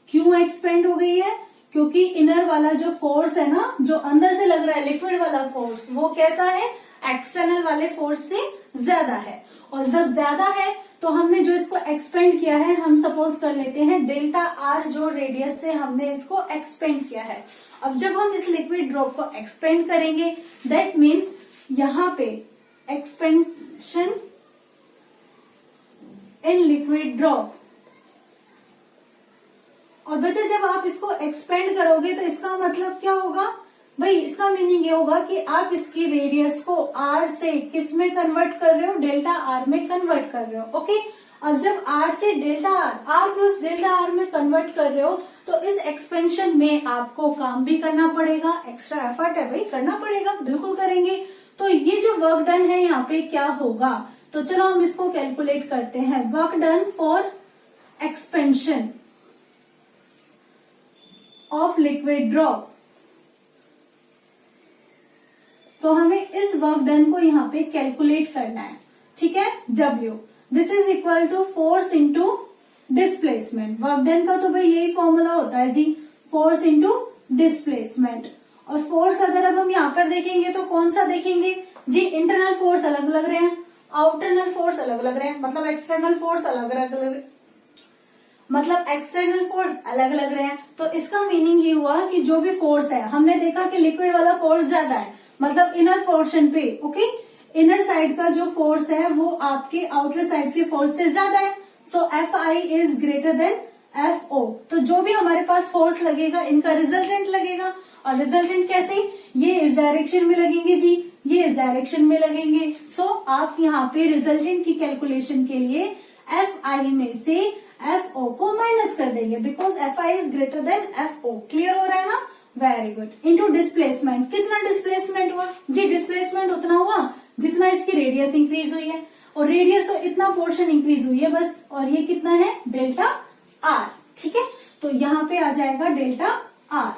क्यों एक्सपेंड हो गई है? क्योंकि इनर वाला जो फोर्स है ना, जो अंदर से लग रहा है लिक्विड वाला फोर्स, वो कैसा है, एक्सटर्नल वाले फोर्स से ज्यादा है। और जब ज्यादा है तो हमने जो इसको एक्सपेंड किया है, हम सपोज कर लेते हैं डेल्टा आर जो रेडियस से हमने इसको एक्सपेंड किया है। अब जब हम इस लिक्विड ड्रॉप को एक्सपेंड करेंगे, दैट मीन्स यहां पे एक्सपेंशन इन लिक्विड ड्रॉप। और बच्चा जब आप इसको एक्सपेंड करोगे तो इसका मतलब क्या होगा भाई, इसका मीनिंग ये होगा कि आप इसकी रेडियस को आर से किस में कन्वर्ट कर रहे हो, डेल्टा आर में कन्वर्ट कर रहे हो, ओके। अब जब आर से delta R plus delta R में कन्वर्ट कर रहे हो तो इस एक्सपेंशन में आपको काम भी करना पड़ेगा, एक्स्ट्रा एफर्ट है भाई, करना पड़ेगा, बिल्कुल करेंगे। तो ये जो वर्क डन है यहाँ पे क्या होगा, तो चलो हम इसको कैलकुलेट करते हैं। Work done for expansion of liquid drop, तो हमें इस वर्क डन को यहाँ पे कैलकुलेट करना है, ठीक है। W this is equal to force into displacement. Work done का तो भाई यही फॉर्मूला होता है जी, फोर्स इंटू डिस्प्लेसमेंट। और फोर्स अगर अब हम यहाँ पर देखेंगे तो कौन सा देखेंगे जी, इंटरनल फोर्स अलग लग रहे हैं, आउटरनल फोर्स अलग लग रहे हैं, मतलब एक्सटर्नल फोर्स अलग लग रहे हैं, मतलब एक्सटर्नल फोर्स अलग लग रहे हैं। तो इसका मीनिंग ये हुआ कि जो भी फोर्स है, हमने देखा कि लिक्विड वाला फोर्स ज्यादा है, मतलब इनर पोर्शन पे, ओके, इनर साइड का जो फोर्स है वो आपके आउटर साइड के फोर्स से ज्यादा है। So F I is greater than F O. तो जो भी हमारे पास फोर्स लगेगा इनका रिजल्टेंट लगेगा। और रिजल्टेंट कैसे, ये इस डायरेक्शन में लगेंगे जी, ये इस डायरेक्शन में लगेंगे। सो आप यहाँ पे रिजल्टेंट की कैलकुलेशन के लिए एफ आई में से एफ ओ को माइनस कर देंगे, because F I is greater than F O. Clear हो रहा है ना, वेरी गुड। इनटू डिस्प्लेसमेंट, कितना डिस्प्लेसमेंट हुआ जी, डिस्प्लेसमेंट उतना हुआ जितना इसकी रेडियस इंक्रीज हुई है, और रेडियस तो इतना पोर्शन इंक्रीज हुई है बस, और ये कितना है, डेल्टा आर, ठीक है। तो यहाँ पे आ जाएगा डेल्टा आर।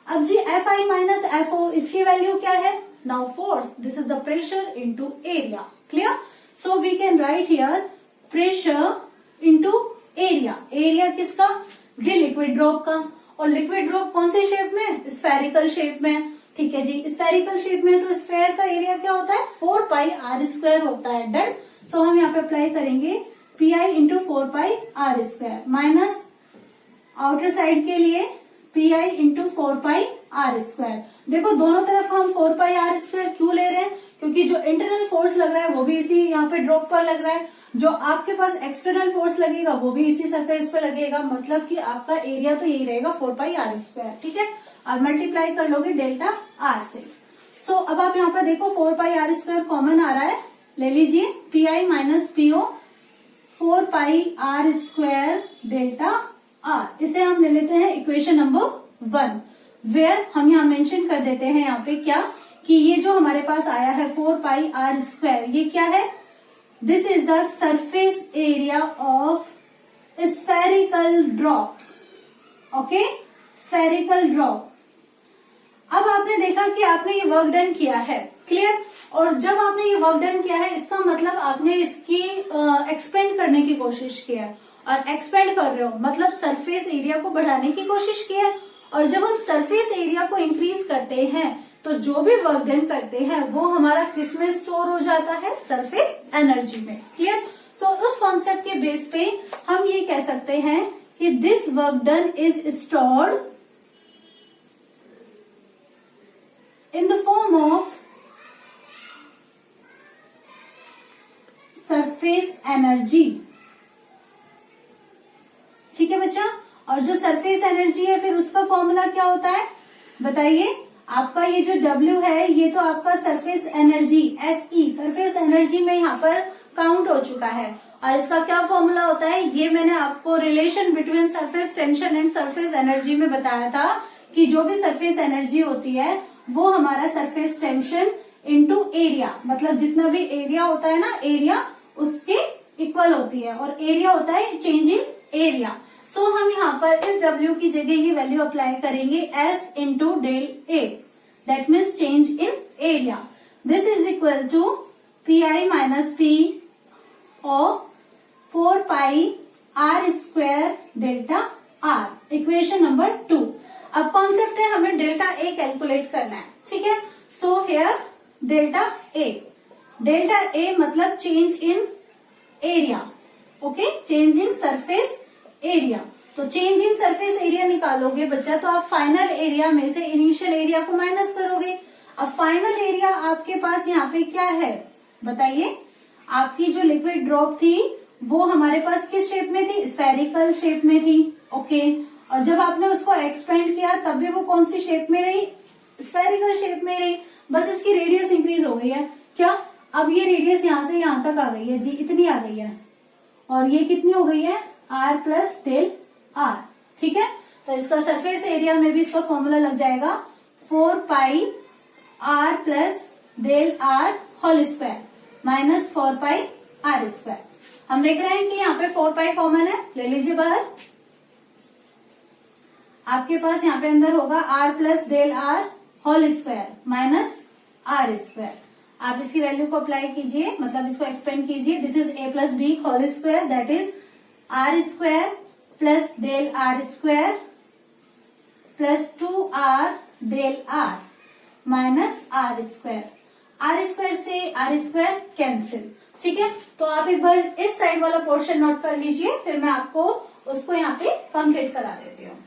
अब जी F I minus F O, इसकी वैल्यू क्या है, now force, this is the pressure into area. Clear, so we can write here pressure into area. Area किसका जी, लिक्विड ड्रॉप का। और लिक्विड ड्रॉप कौन से शेप में, स्फेरिकल शेप में, ठीक है जी। स्फेरिकल शेप में तो स्फेयर का एरिया क्या होता है, 4 पाई आर स्क्वायर होता है, डन। सो हम यहाँ पे अप्लाई करेंगे P I into 4 pi R square, minus outer side के लिए P I into 4 pi R square. देखो दोनों तरफ हम 4 पाई आर स्क्वायर क्यों ले रहे हैं, क्योंकि जो इंटरनल फोर्स लग रहा है वो भी इसी यहाँ पे ड्रॉप पर लग रहा है, जो आपके पास एक्सटर्नल फोर्स लगेगा वो भी इसी सरफेस पे लगेगा, मतलब कि आपका एरिया तो यही रहेगा 4 पाई आर स्क्वायर, ठीक है। और मल्टीप्लाई कर लोगे डेल्टा आर से। सो अब आप यहाँ पर देखो 4 पाई आर स्क्वायर कॉमन आ रहा है, ले लीजिए P I minus PO 4 pi R square delta R. इसे हम ले लेते हैं इक्वेशन नंबर 1, वेयर हम यहाँ मेंशन कर देते हैं यहाँ पे क्या, कि ये जो हमारे पास आया है 4 पाई आर स्क्वायर, ये क्या है, this is the surface area of spherical drop, okay, spherical drop. अब आपने देखा कि आपने ये वर्क डन किया है, क्लियर। और जब आपने ये वर्क डन किया है इसका मतलब आपने इसकी एक्सपेंड करने की कोशिश की है, और एक्सपेंड कर रहे हो मतलब सरफेस एरिया को बढ़ाने की कोशिश की है। और जब हम सरफेस एरिया को इंक्रीज करते हैं तो जो भी वर्क डन करते हैं वो हमारा किस में स्टोर हो जाता है, सरफेस एनर्जी में, क्लियर। सो उस कॉन्सेप्ट के बेस पे हम ये कह सकते हैं कि this work done is stored in the form of surface energy, ठीक है बच्चा। और जो सरफेस एनर्जी है फिर उसका फॉर्मूला क्या होता है बताइए। आपका ये जो W है ये तो आपका surface energy SE, surface energy में यहाँ पर काउंट हो चुका है। और इसका क्या फॉर्मूला होता है, ये मैंने आपको relation between surface tension and surface energy में बताया था कि जो भी सरफेस एनर्जी होती है वो हमारा सरफेस टेंशन इनटू एरिया, मतलब जितना भी एरिया होता है ना, एरिया उसके इक्वल होती है, और एरिया होता है चेंज इन एरिया। सो हम यहाँ पर इस W की जगह ये वैल्यू अप्लाई करेंगे S into del A, that means change in area. This is equal to PI minus P और 4 pi R square delta R, equation number 2। अब कॉन्सेप्ट है हमें डेल्टा ए कैलकुलेट करना है, ठीक है। सो हेयर डेल्टा ए मतलब change in area, okay, change in surface area. तो चेंज इन सरफेस एरिया निकालोगे बच्चा तो आप फाइनल एरिया में से इनिशियल एरिया को माइनस करोगे। अब फाइनल एरिया आपके पास यहाँ पे क्या है बताइए। आपकी जो लिक्विड ड्रॉप थी वो हमारे पास किस शेप में थी, स्फेरिकल शेप में थी, ओके। और जब आपने उसको एक्सपेंड किया तब भी वो कौन सी शेप में रही, स्फेरिकल शेप में रही, बस इसकी रेडियस इंक्रीज हो गई है। क्या अब ये रेडियस यहाँ से यहाँ तक आ गई है जी, इतनी आ गई है, और ये कितनी हो गई है R प्लस डेल R, ठीक है। तो इसका सरफेस एरिया में भी इसका फॉर्मूला लग जाएगा 4 pi R plus del R whole square minus 4 pi R square. हम देख रहे हैं कि यहाँ पे 4 पाई कॉमन है, ले लीजिए बाहर। आपके पास यहाँ पे अंदर होगा R plus del R whole square minus R square. आप इसकी वैल्यू को अप्लाई कीजिए, मतलब इसको एक्सपेंड कीजिए। This is A plus B whole square, that is R square plus del R square plus 2R del R minus R square. R square से R square cancel, ठीक है। तो आप एक बार इस साइड वाला पोर्शन नोट कर लीजिए, फिर मैं आपको उसको यहाँ पे कंप्लीट करा देती हूँ।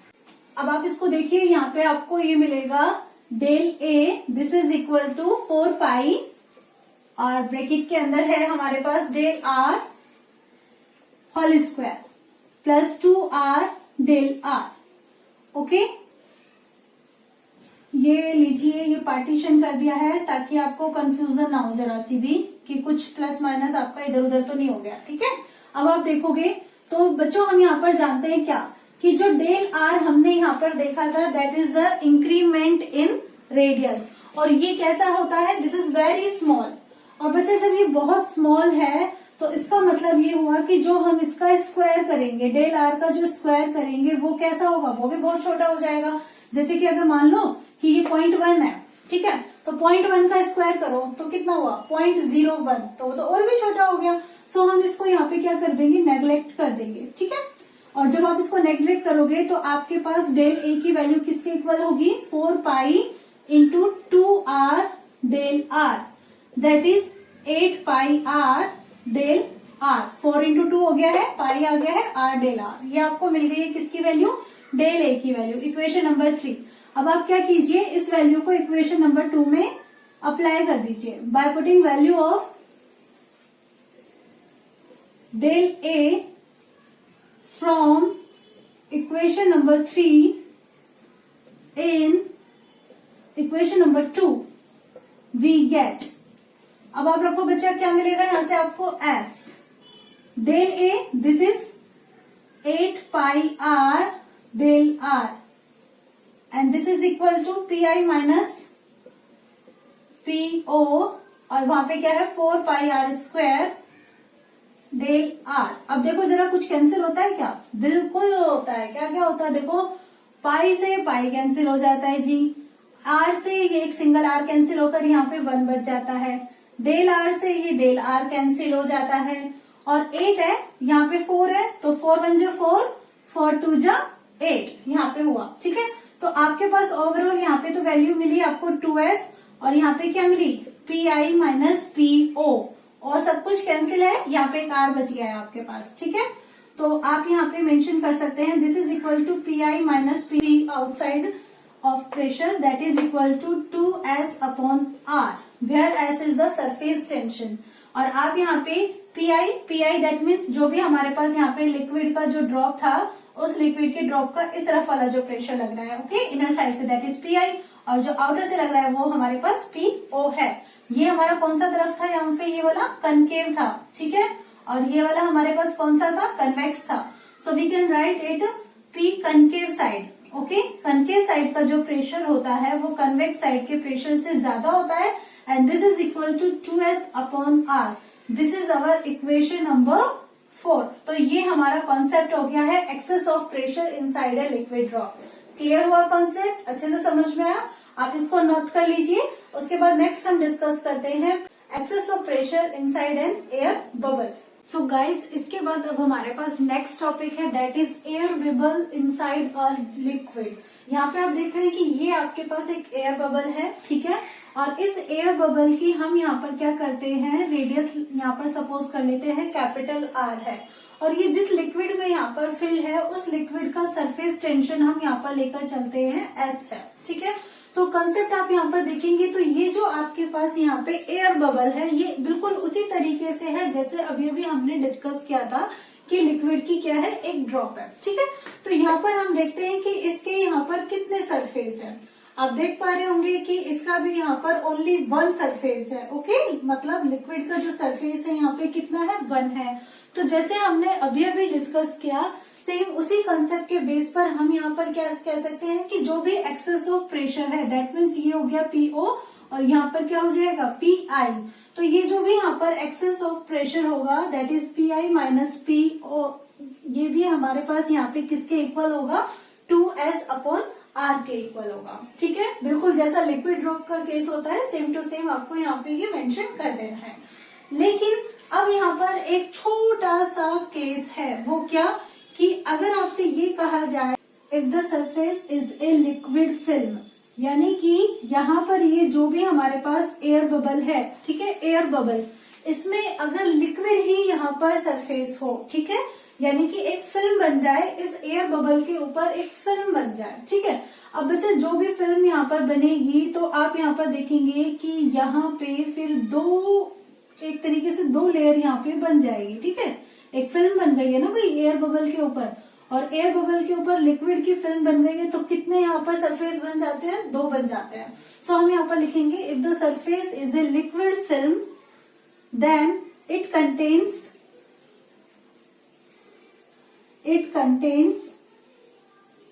अब आप इसको देखिए, यहाँ पे आपको ये मिलेगा del A, this is equal to 4 pi, और ब्रैकेट के अंदर है हमारे पास del R whole square plus 2R del R, okay. ये लीजिए, ये पार्टीशन कर दिया है ताकि आपको कंफ्यूजन ना हो जरा सी भी कि कुछ प्लस माइनस आपका इधर उधर तो नहीं हो गया, ठीक है। अब आप देखोगे तो बच्चों हम यहाँ पर जानते हैं क्या कि जो डेल R हमने यहाँ पर देखा था that is the increment in radius, और ये कैसा होता है, दिस इज वेरी स्मॉल। और बच्चा जब ये बहुत स्मॉल है तो इसका मतलब ये हुआ कि जो हम इसका स्क्वायर करेंगे, डेल R का जो स्क्वायर करेंगे वो कैसा होगा, वो भी बहुत छोटा हो जाएगा। जैसे कि अगर मान लो कि ये 0.1 है, ठीक है, तो 0.1 का स्क्वायर करो तो कितना हुआ 0.01, तो वो तो और भी छोटा हो गया। सो हम इसको यहाँ पे क्या कर देंगे, नेग्लेक्ट कर देंगे, ठीक है। और जब आप इसको नेग्लेक्ट करोगे तो आपके पास डेल ए की वैल्यू किसके इक्वल होगी, 4 pi into 2R del R, that is 8 pi R del R। 4 into 2 हो गया है, पाई आ गया है, R डेल R। ये आपको मिल गई है किसकी वैल्यू, डेल ए की वैल्यू, इक्वेशन नंबर 3। अब आप क्या कीजिए, इस वैल्यू को इक्वेशन नंबर 2 में अप्लाई कर दीजिए by putting value of del A from equation number 3 in equation number 2 we get. अब आप रखो बच्चा, क्या मिलेगा यहां से आपको S del A, this is 8 pi R del R, and this is equal to PI minus PO, और वहां पे क्या है 4 pi R square del R। अब देखो जरा कुछ कैंसिल होता है क्या, बिल्कुल होता है। क्या क्या होता है देखो, पाई से पाई कैंसिल हो जाता है जी, R से ये एक सिंगल R कैंसिल होकर यहाँ पे 1 बच जाता है, डेल R से ये डेल R कैंसिल हो जाता है, और 8 है यहाँ पे 4 है, तो 4 1 जा 4, 4 2 जा 8 यहाँ पे हुआ, ठीक है। तो आपके पास ओवरऑल यहाँ पे तो वैल्यू मिली आपको 2S, और यहाँ पे क्या मिली PI माइनस PO, और सब कुछ कैंसिल है, यहाँ पे एक R बच गया है आपके पास, ठीक है। तो आप यहाँ पे मेंशन कर सकते हैं this is equal to PI minus P outside of pressure, that is equal to 2S upon R, where S is the surface tension. और आप यहाँ पे PI दैट मीन्स जो भी हमारे पास यहाँ पे लिक्विड का जो ड्रॉप था उस लिक्विड के ड्रॉप का इस तरफ वाला जो प्रेशर लग रहा है, okay, inner side say that is PI, और जो आउटर से लग रहा है वो हमारे पास PO है। ये हमारा कौन सा तरफ था, यहाँ पे ये वाला कनकेव था, ठीक है, और ये वाला हमारे पास कौन सा था, कन्वेक्स था। So we can write it P concave side, okay, concave side का जो प्रेशर होता है वो कन्वेक्स साइड के प्रेशर से ज्यादा होता है and this is equal to 2s upon R. This is our equation number 4। तो ये हमारा कॉन्सेप्ट हो गया है excess of pressure inside a liquid drop. Clear हुआ कॉन्सेप्ट? अच्छे से समझ में आया? आप इसको नोट कर लीजिए। उसके बाद नेक्स्ट हम डिस्कस करते हैं excess of pressure inside an air bubble. So guys, इसके बाद अब हमारे पास नेक्स्ट टॉपिक है that is air bubble inside a liquid. यहाँ पे आप देख रहे हैं कि ये आपके पास एक एयर बबल है, ठीक है, और इस एयर बबल की हम यहाँ पर क्या करते हैं, रेडियस यहाँ पर सपोज कर लेते हैं कैपिटल आर है, और ये जिस लिक्विड में यहाँ पर फिल है उस लिक्विड का सरफेस टेंशन हम यहाँ पर लेकर चलते हैं एस है, ठीक है। तो कंसेप्ट आप यहाँ पर देखेंगे तो ये जो आपके पास यहाँ पे एयर बबल है ये बिल्कुल उसी तरीके से है जैसे अभी अभी हमने डिस्कस किया था कि लिक्विड की क्या है, एक ड्रॉप है, ठीक है। तो यहाँ पर हम देखते हैं कि इसके यहाँ पर कितने सरफेस है। आप देख पा रहे होंगे कि इसका भी यहाँ पर ओनली 1 सरफेस है, ओके, मतलब लिक्विड का जो सरफेस है यहाँ पे कितना है, 1 है। तो जैसे हमने अभी अभी डिस्कस किया सेम उसी कंसेप्ट के बेस पर हम यहाँ पर क्या कह सकते हैं कि जो भी एक्सेस ऑफ प्रेशर है दैट मीन्स ये हो गया पीओ और यहाँ पर क्या हो जाएगा, पीआई। तो ये जो भी यहाँ पर एक्सेस ऑफ प्रेशर होगा that is pi minus PO, ये भी हमारे पास यहाँ पे किसके इक्वल होगा, 2s अपॉन आर के इक्वल होगा, ठीक है। बिल्कुल जैसा लिक्विड ड्रॉप का केस होता है सेम टू सेम आपको यहाँ पे ये मेंशन कर देना है। लेकिन अब यहाँ पर एक छोटा सा केस है, वो क्या कि अगर आपसे ये कहा जाए if the surface is a liquid film, यानी कि यहाँ पर ये जो भी हमारे पास एयर बबल है, ठीक है, एयर बबल, इसमें अगर लिक्विड ही यहाँ पर सरफेस हो, ठीक है, यानी कि एक फिल्म बन जाए, इस एयर बबल के ऊपर एक फिल्म बन जाए, ठीक है। अब बच्चा जो भी फिल्म यहाँ पर बनेगी तो आप यहाँ पर देखेंगे कि यहाँ पे फिर एक तरीके से 2 लेयर यहाँ पे बन जाएगी, ठीक है। एक फिल्म बन गई है ना भाई एयर बबल के ऊपर, और एयर बबल के ऊपर लिक्विड की फिल्म बन गई है, तो कितने यहाँ पर सरफेस बन जाते हैं, 2 बन जाते हैं। सो हम यहाँ पर लिखेंगे if the surface is a liquid film then it contains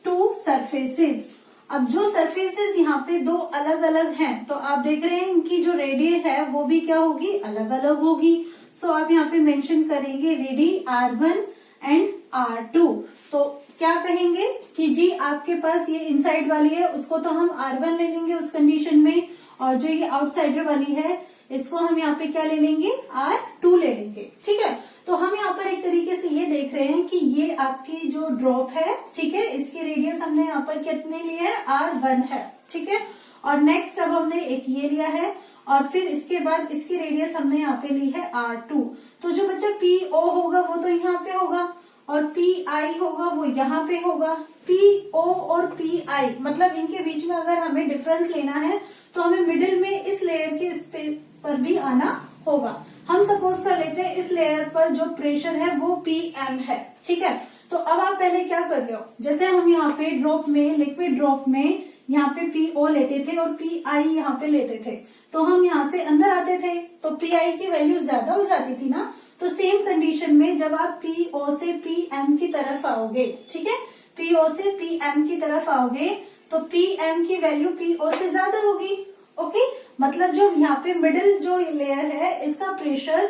2 surfaces. अब जो सरफेसेस यहाँ पे 2 अलग अलग हैं, तो आप देख रहे हैं कि जो रेडिय है वो भी क्या होगी, अलग अलग होगी। सो आप यहाँ पे मेंशन करेंगे रेडी R1 एंड R2। तो क्या कहेंगे कि जी आपके पास ये इनसाइड वाली है उसको तो हम R1 ले लेंगे उस कंडीशन में, और जो ये आउटसाइडर वाली है इसको हम यहाँ पे क्या ले लेंगे, R2 ले लेंगे, ठीक है। तो हम यहाँ पर एक तरीके से ये देख रहे हैं कि ये आपकी जो ड्रॉप है, ठीक है, इसकी रेडियस हमने यहाँ पर कितने ली है, R1 है, ठीक है। और नेक्स्ट अब हमने एक ये लिया है और फिर इसके बाद इसकी रेडियस हमने यहाँ पे ली है R2। तो जो बच्चा PO होगा वो तो यहाँ पे होगा और PI होगा वो यहाँ पे होगा। PO और PI मतलब इनके बीच में अगर हमें डिफरेंस लेना है तो हमें मिडिल में इस लेयर के पर भी आना होगा। हम सपोज कर लेते हैं इस लेयर पर जो प्रेशर है वो PM है, ठीक है। तो अब आप पहले क्या कर रहे हो, जैसे हम यहाँ पे ड्रॉप में, लिक्विड ड्रॉप में यहाँ पे PO लेते थे और PI यहाँ पे लेते थे, तो हम यहाँ से अंदर आते थे तो PI की वैल्यू ज्यादा हो जाती थी ना। तो सेम कंडीशन में जब आप PO से PM की तरफ आओगे, ठीक है, PO से PM की तरफ आओगे तो PM की वैल्यू PO से ज्यादा होगी, ओके। मतलब जो यहाँ पे मिडिल जो लेयर है इसका प्रेशर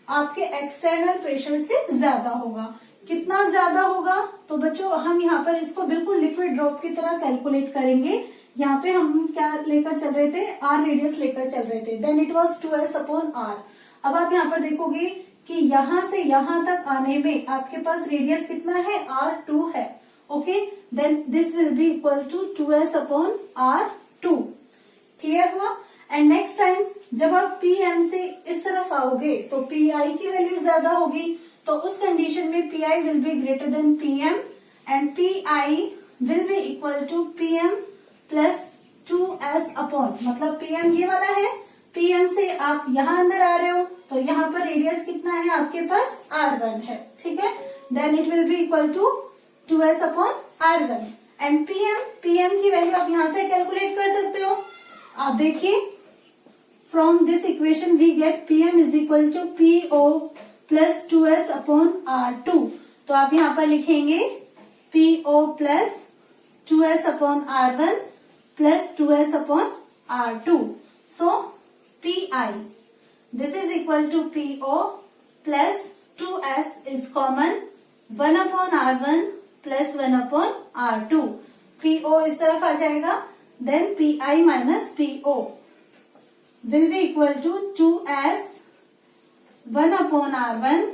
आपके एक्सटर्नल प्रेशर से ज्यादा होगा। कितना ज्यादा होगा, तो बच्चों हम यहाँ पर इसको बिल्कुल लिक्विड ड्रॉप की तरह कैलकुलेट करेंगे। यहाँ पे हम क्या लेकर चल रहे थे, R रेडियस लेकर चल रहे थे, then it was 2s upon R। अब आप यहाँ पर देखोगे कि यहाँ से यहाँ तक आने में आपके पास रेडियस कितना है, R2 है, okay, then this will be equal to 2s upon R2। Clear हुआ? एंड नेक्स्ट टाइम जब आप PM से इस तरफ आओगे तो PI की वैल्यू ज्यादा होगी, तो उस कंडीशन में PI will be greater than PM and PI will be equal to PM plus 2s upon, मतलब PM ये वाला है, PM से आप यहाँ अंदर आ रहे हो तो यहाँ पर रेडियस कितना है आपके पास, R1 है, ठीक है, then it will be equal to 2s upon R1 and PM की वैल्यू आप यहाँ से कैलकुलेट कर सकते हो। आप देखिए from this equation we get PM is equal to PO plus 2s upon R2। तो आप यहाँ पर लिखेंगे PO plus 2s upon R1 plus 2s upon R2. So Pi, this is equal to PO plus 2s is common, 1 upon R1 plus 1 upon R2. PO इस तरफ आ जाएगा, then Pi minus PO will be equal to 2s 1 upon R1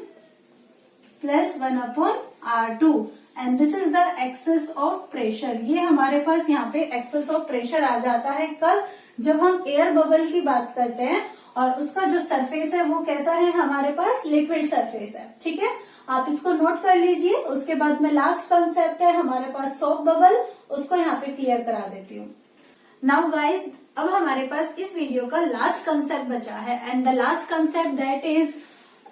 plus 1 upon R2 and this is the excess of pressure. ये हमारे पास यहाँ पे excess of pressure आ जाता है कब, जब हम एयर बबल की बात करते हैं और उसका जो सरफेस है वो कैसा है, हमारे पास लिक्विड सरफेस है. ठीक है, आप इसको नोट कर लीजिए. उसके बाद में लास्ट कंसेप्ट है हमारे पास सोप बबल, उसको यहाँ पे क्लियर करा देती हूँ. नाउ गाइज, अब हमारे पास इस वीडियो का लास्ट कंसेप्ट बचा है and the last concept that is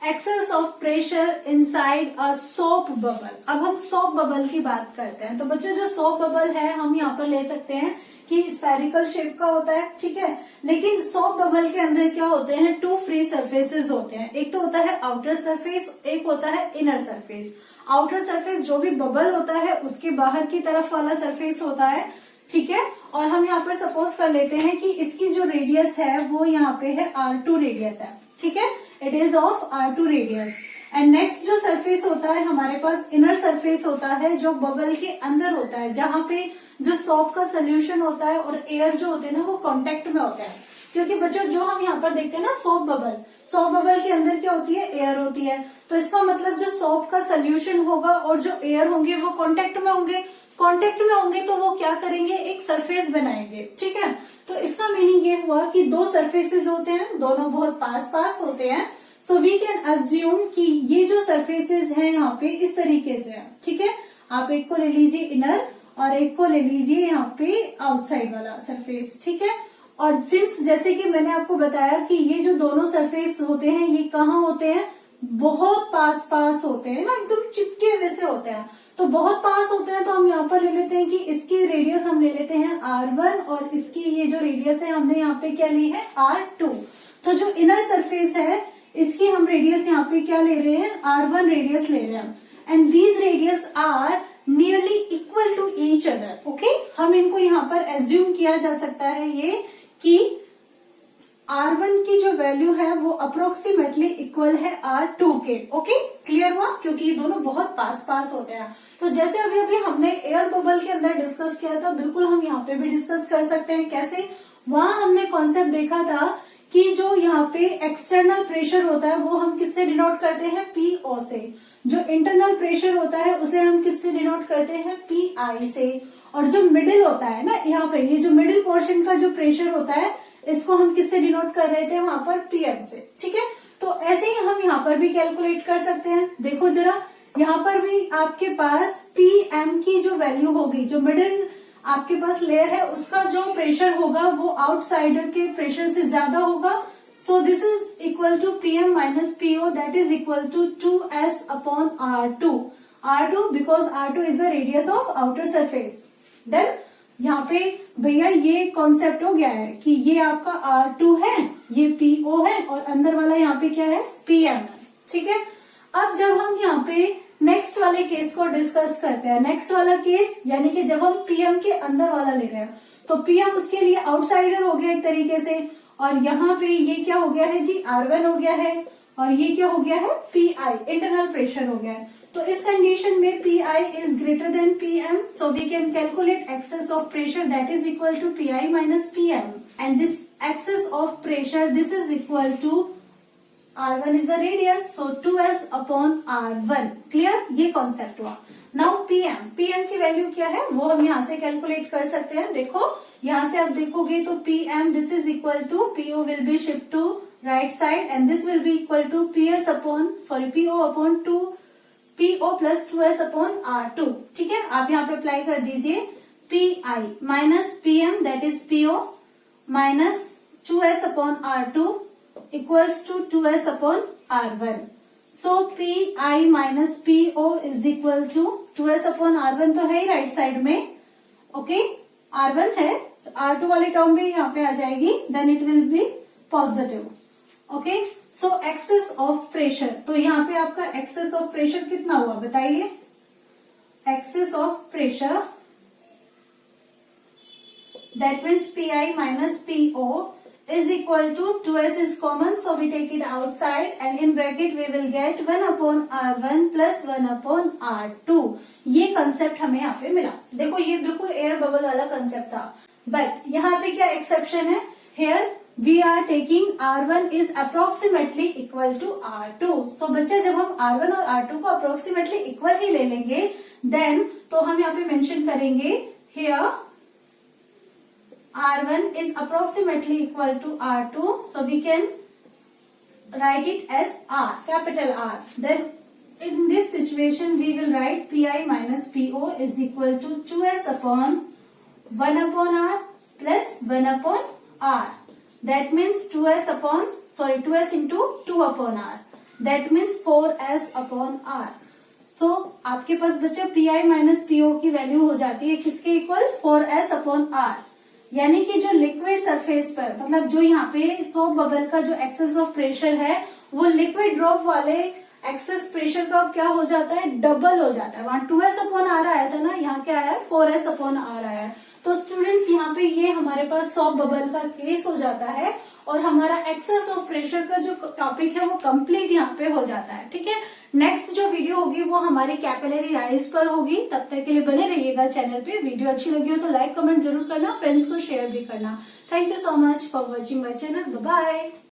excess of pressure inside a soap bubble. अब हम सोप बबल की बात करते हैं. तो बच्चों, जो सोप बबल है हम यहाँ पर ले सकते हैं कि स्फेरिकल शेप का होता है. ठीक है, लेकिन सोप बबल के अंदर क्या होते हैं, टू फ्री सरफेसेस होते हैं. एक तो होता है आउटर सरफेस, एक होता है इनर सरफेस. आउटर सरफेस जो भी बबल होता है उसके बाहर की तरफ वाला सरफेस होता है. ठीक है, और हम यहाँ पर सपोज कर लेते हैं कि इसकी जो रेडियस है वो यहाँ पे है R2 रेडियस है. ठीक है, it is of R2 radius. And next जो सरफेस होता है हमारे पास इनर सरफेस होता है जो बबल के अंदर होता है, जहाँ पे जो सोप का सोल्यूशन होता है और एयर जो होते हैं ना वो कांटेक्ट में होता है. क्योंकि बच्चों जो हम यहाँ पर देखते हैं ना सोप बबल के अंदर क्या होती है, एयर होती है. तो इसका मतलब जो सोप का सोल्यूशन होगा और जो एयर होंगे वो कांटेक्ट में होंगे. कांटेक्ट में होंगे तो वो क्या करेंगे, एक सरफेस बनाएंगे. ठीक है, तो इसका मीनिंग ये हुआ कि दो सरफेसेस होते हैं, दोनों बहुत पास पास होते हैं. सो वी कैन अज्यूम कि ये जो सरफेसेस हैं यहाँ पे इस तरीके से है. ठीक है, आप एक को ले लीजिए इनर और एक को ले लीजिए यहाँ पे आउटसाइड वाला सरफेस. ठीक है, और सिंस जैसे कि मैंने आपको बताया कि ये जो दोनों सरफेस होते हैं ये कहाँ होते हैं, बहुत पास पास होते हैं ना, एकदम चिपके हुए से होते हैं. तो बहुत पास होते हैं तो हम यहाँ पर ले लेते हैं कि इसकी रेडियस हम ले लेते हैं R1 और इसकी ये जो रेडियस है हमने यहाँ पे क्या ली है, R2. तो जो इनर सरफेस है इसकी हम रेडियस यहाँ पे क्या ले रहे हैं, R1 रेडियस ले रहे हैं. And these radius are nearly equal to each other. Okay, हम इनको यहाँ पर एज्यूम किया जा सकता है ये कि R1 की जो वैल्यू है वो अप्रोक्सीमेटली इक्वल है R2 के. ओके, क्लियर हुआ, क्योंकि ये दोनों बहुत पास पास होते हैं. तो जैसे अभी अभी हमने एयर बबल के अंदर डिस्कस किया था, बिल्कुल हम यहाँ पे भी डिस्कस कर सकते हैं. कैसे, वहां हमने कॉन्सेप्ट देखा था कि जो यहाँ पे एक्सटर्नल प्रेशर होता है वो हम किससे डिनोट करते हैं, PO से. जो इंटरनल प्रेशर होता है उसे हम किससे डिनोट करते हैं, PI से. और जो मिडिल होता है ना, यहाँ पे ये जो मिडिल पोर्शन का जो प्रेशर होता है इसको हम किससे डिनोट कर रहे थे, वहां पर PM से. ठीक है, तो ऐसे ही हम यहाँ पर भी कैलकुलेट कर सकते हैं. देखो जरा, यहाँ पर भी आपके पास PM की जो वैल्यू होगी, जो मिडिल आपके पास लेयर है उसका जो प्रेशर होगा वो आउटसाइडर के प्रेशर से ज्यादा होगा. So this is equal to PM minus PO, that is equal to 2s upon R2 because R2 is the radius of outer surface. Then यहाँ पे भैया ये कॉन्सेप्ट हो गया है कि ये आपका R2 है, ये PO है और अंदर वाला यहाँ पे क्या है, PM है. ठीक है, अब जब हम यहाँ पे नेक्स्ट वाले केस को डिस्कस करते हैं, नेक्स्ट वाला केस यानी कि जब हम PM के अंदर वाला ले रहे हैं, तो PM उसके लिए आउटसाइडर हो गया एक तरीके से, और यहाँ पे ये क्या हो गया है जी, R1 हो गया है, और ये क्या हो गया है, PI इंटरनल प्रेशर हो गया है. तो इस कंडीशन में PI is greater than PM, so we can calculate excess of pressure that is equal to PI minus PM. And this excess of pressure this is equal to R1 is the radius, so 2s upon R1. Clear, ये concept हुआ. Now PM की value क्या है वो हम यहाँ से calculate कर सकते हैं. देखो यहाँ से आप देखोगे तो PM this is equal to PO will be shift to right side and this will be equal to PO upon 2 PO plus 2s upon R2. ठीक है, आप यहाँ पे अप्लाई कर दीजिए. PI minus PM that is PO minus 2s upon R2 equals to 2s upon R1. So PI minus PO is equal to 2s upon R1 तो है ही right side में. ओके, R1 है, R2 वाली term भी यहाँ पे आ जाएगी, then it will be positive. Okay, so excess of pressure, तो यहाँ पे आपका एक्सेस ऑफ प्रेशर कितना हुआ बताइए. Excess of pressure That means Pi minus PO is equal to 2s is common, so we take it outside and in bracket we will get 1 upon R1 plus 1 upon R2. ये concept हमें यहाँ पे मिला। देखो ये बिल्कुल air bubble वाला concept था, बट यहाँ पे क्या एक्सेप्शन है? Here we are taking R1 is approximately equal to R2. So बच्चा जब हम R1 और R2 को approximately equal ही ले लेंगे, then तो हम यहाँ पे मेंशन करेंगे here R1 is approximately equal to R2, so we can write it as R, capital R. Then in this situation we will write Pi minus PO is equal to 2s upon 1 upon R plus 1 upon R. That means 2s into 2 upon R. That means 4s upon R. So आपके पास बच्चा Pi minus PO की value हो जाती है किसके equal? 4s upon R. यानी कि जो लिक्विड सरफेस पर, मतलब जो यहाँ पे सोप बबल का जो एक्सेस ऑफ प्रेशर है वो लिक्विड ड्रॉप वाले एक्सेस प्रेशर का क्या हो जाता है? डबल हो जाता है। वहां 2s अपॉन आर आया था ना, यहाँ क्या आया? 4s अपॉन आर आया है। तो स्टूडेंट्स यहाँ पे ये हमारे पास सोप बबल का केस हो जाता है और हमारा एक्सेस ऑफ प्रेशर का जो टॉपिक है वो कंप्लीट यहाँ पे हो जाता है। ठीक है, नेक्स्ट जो वीडियो होगी वो हमारी कैपिलरी राइज पर होगी। तब तक के लिए बने रहिएगा चैनल पे। वीडियो अच्छी लगी हो तो लाइक कमेंट जरूर करना, फ्रेंड्स को शेयर भी करना। Thank you so much for watching my channel. Bye bye.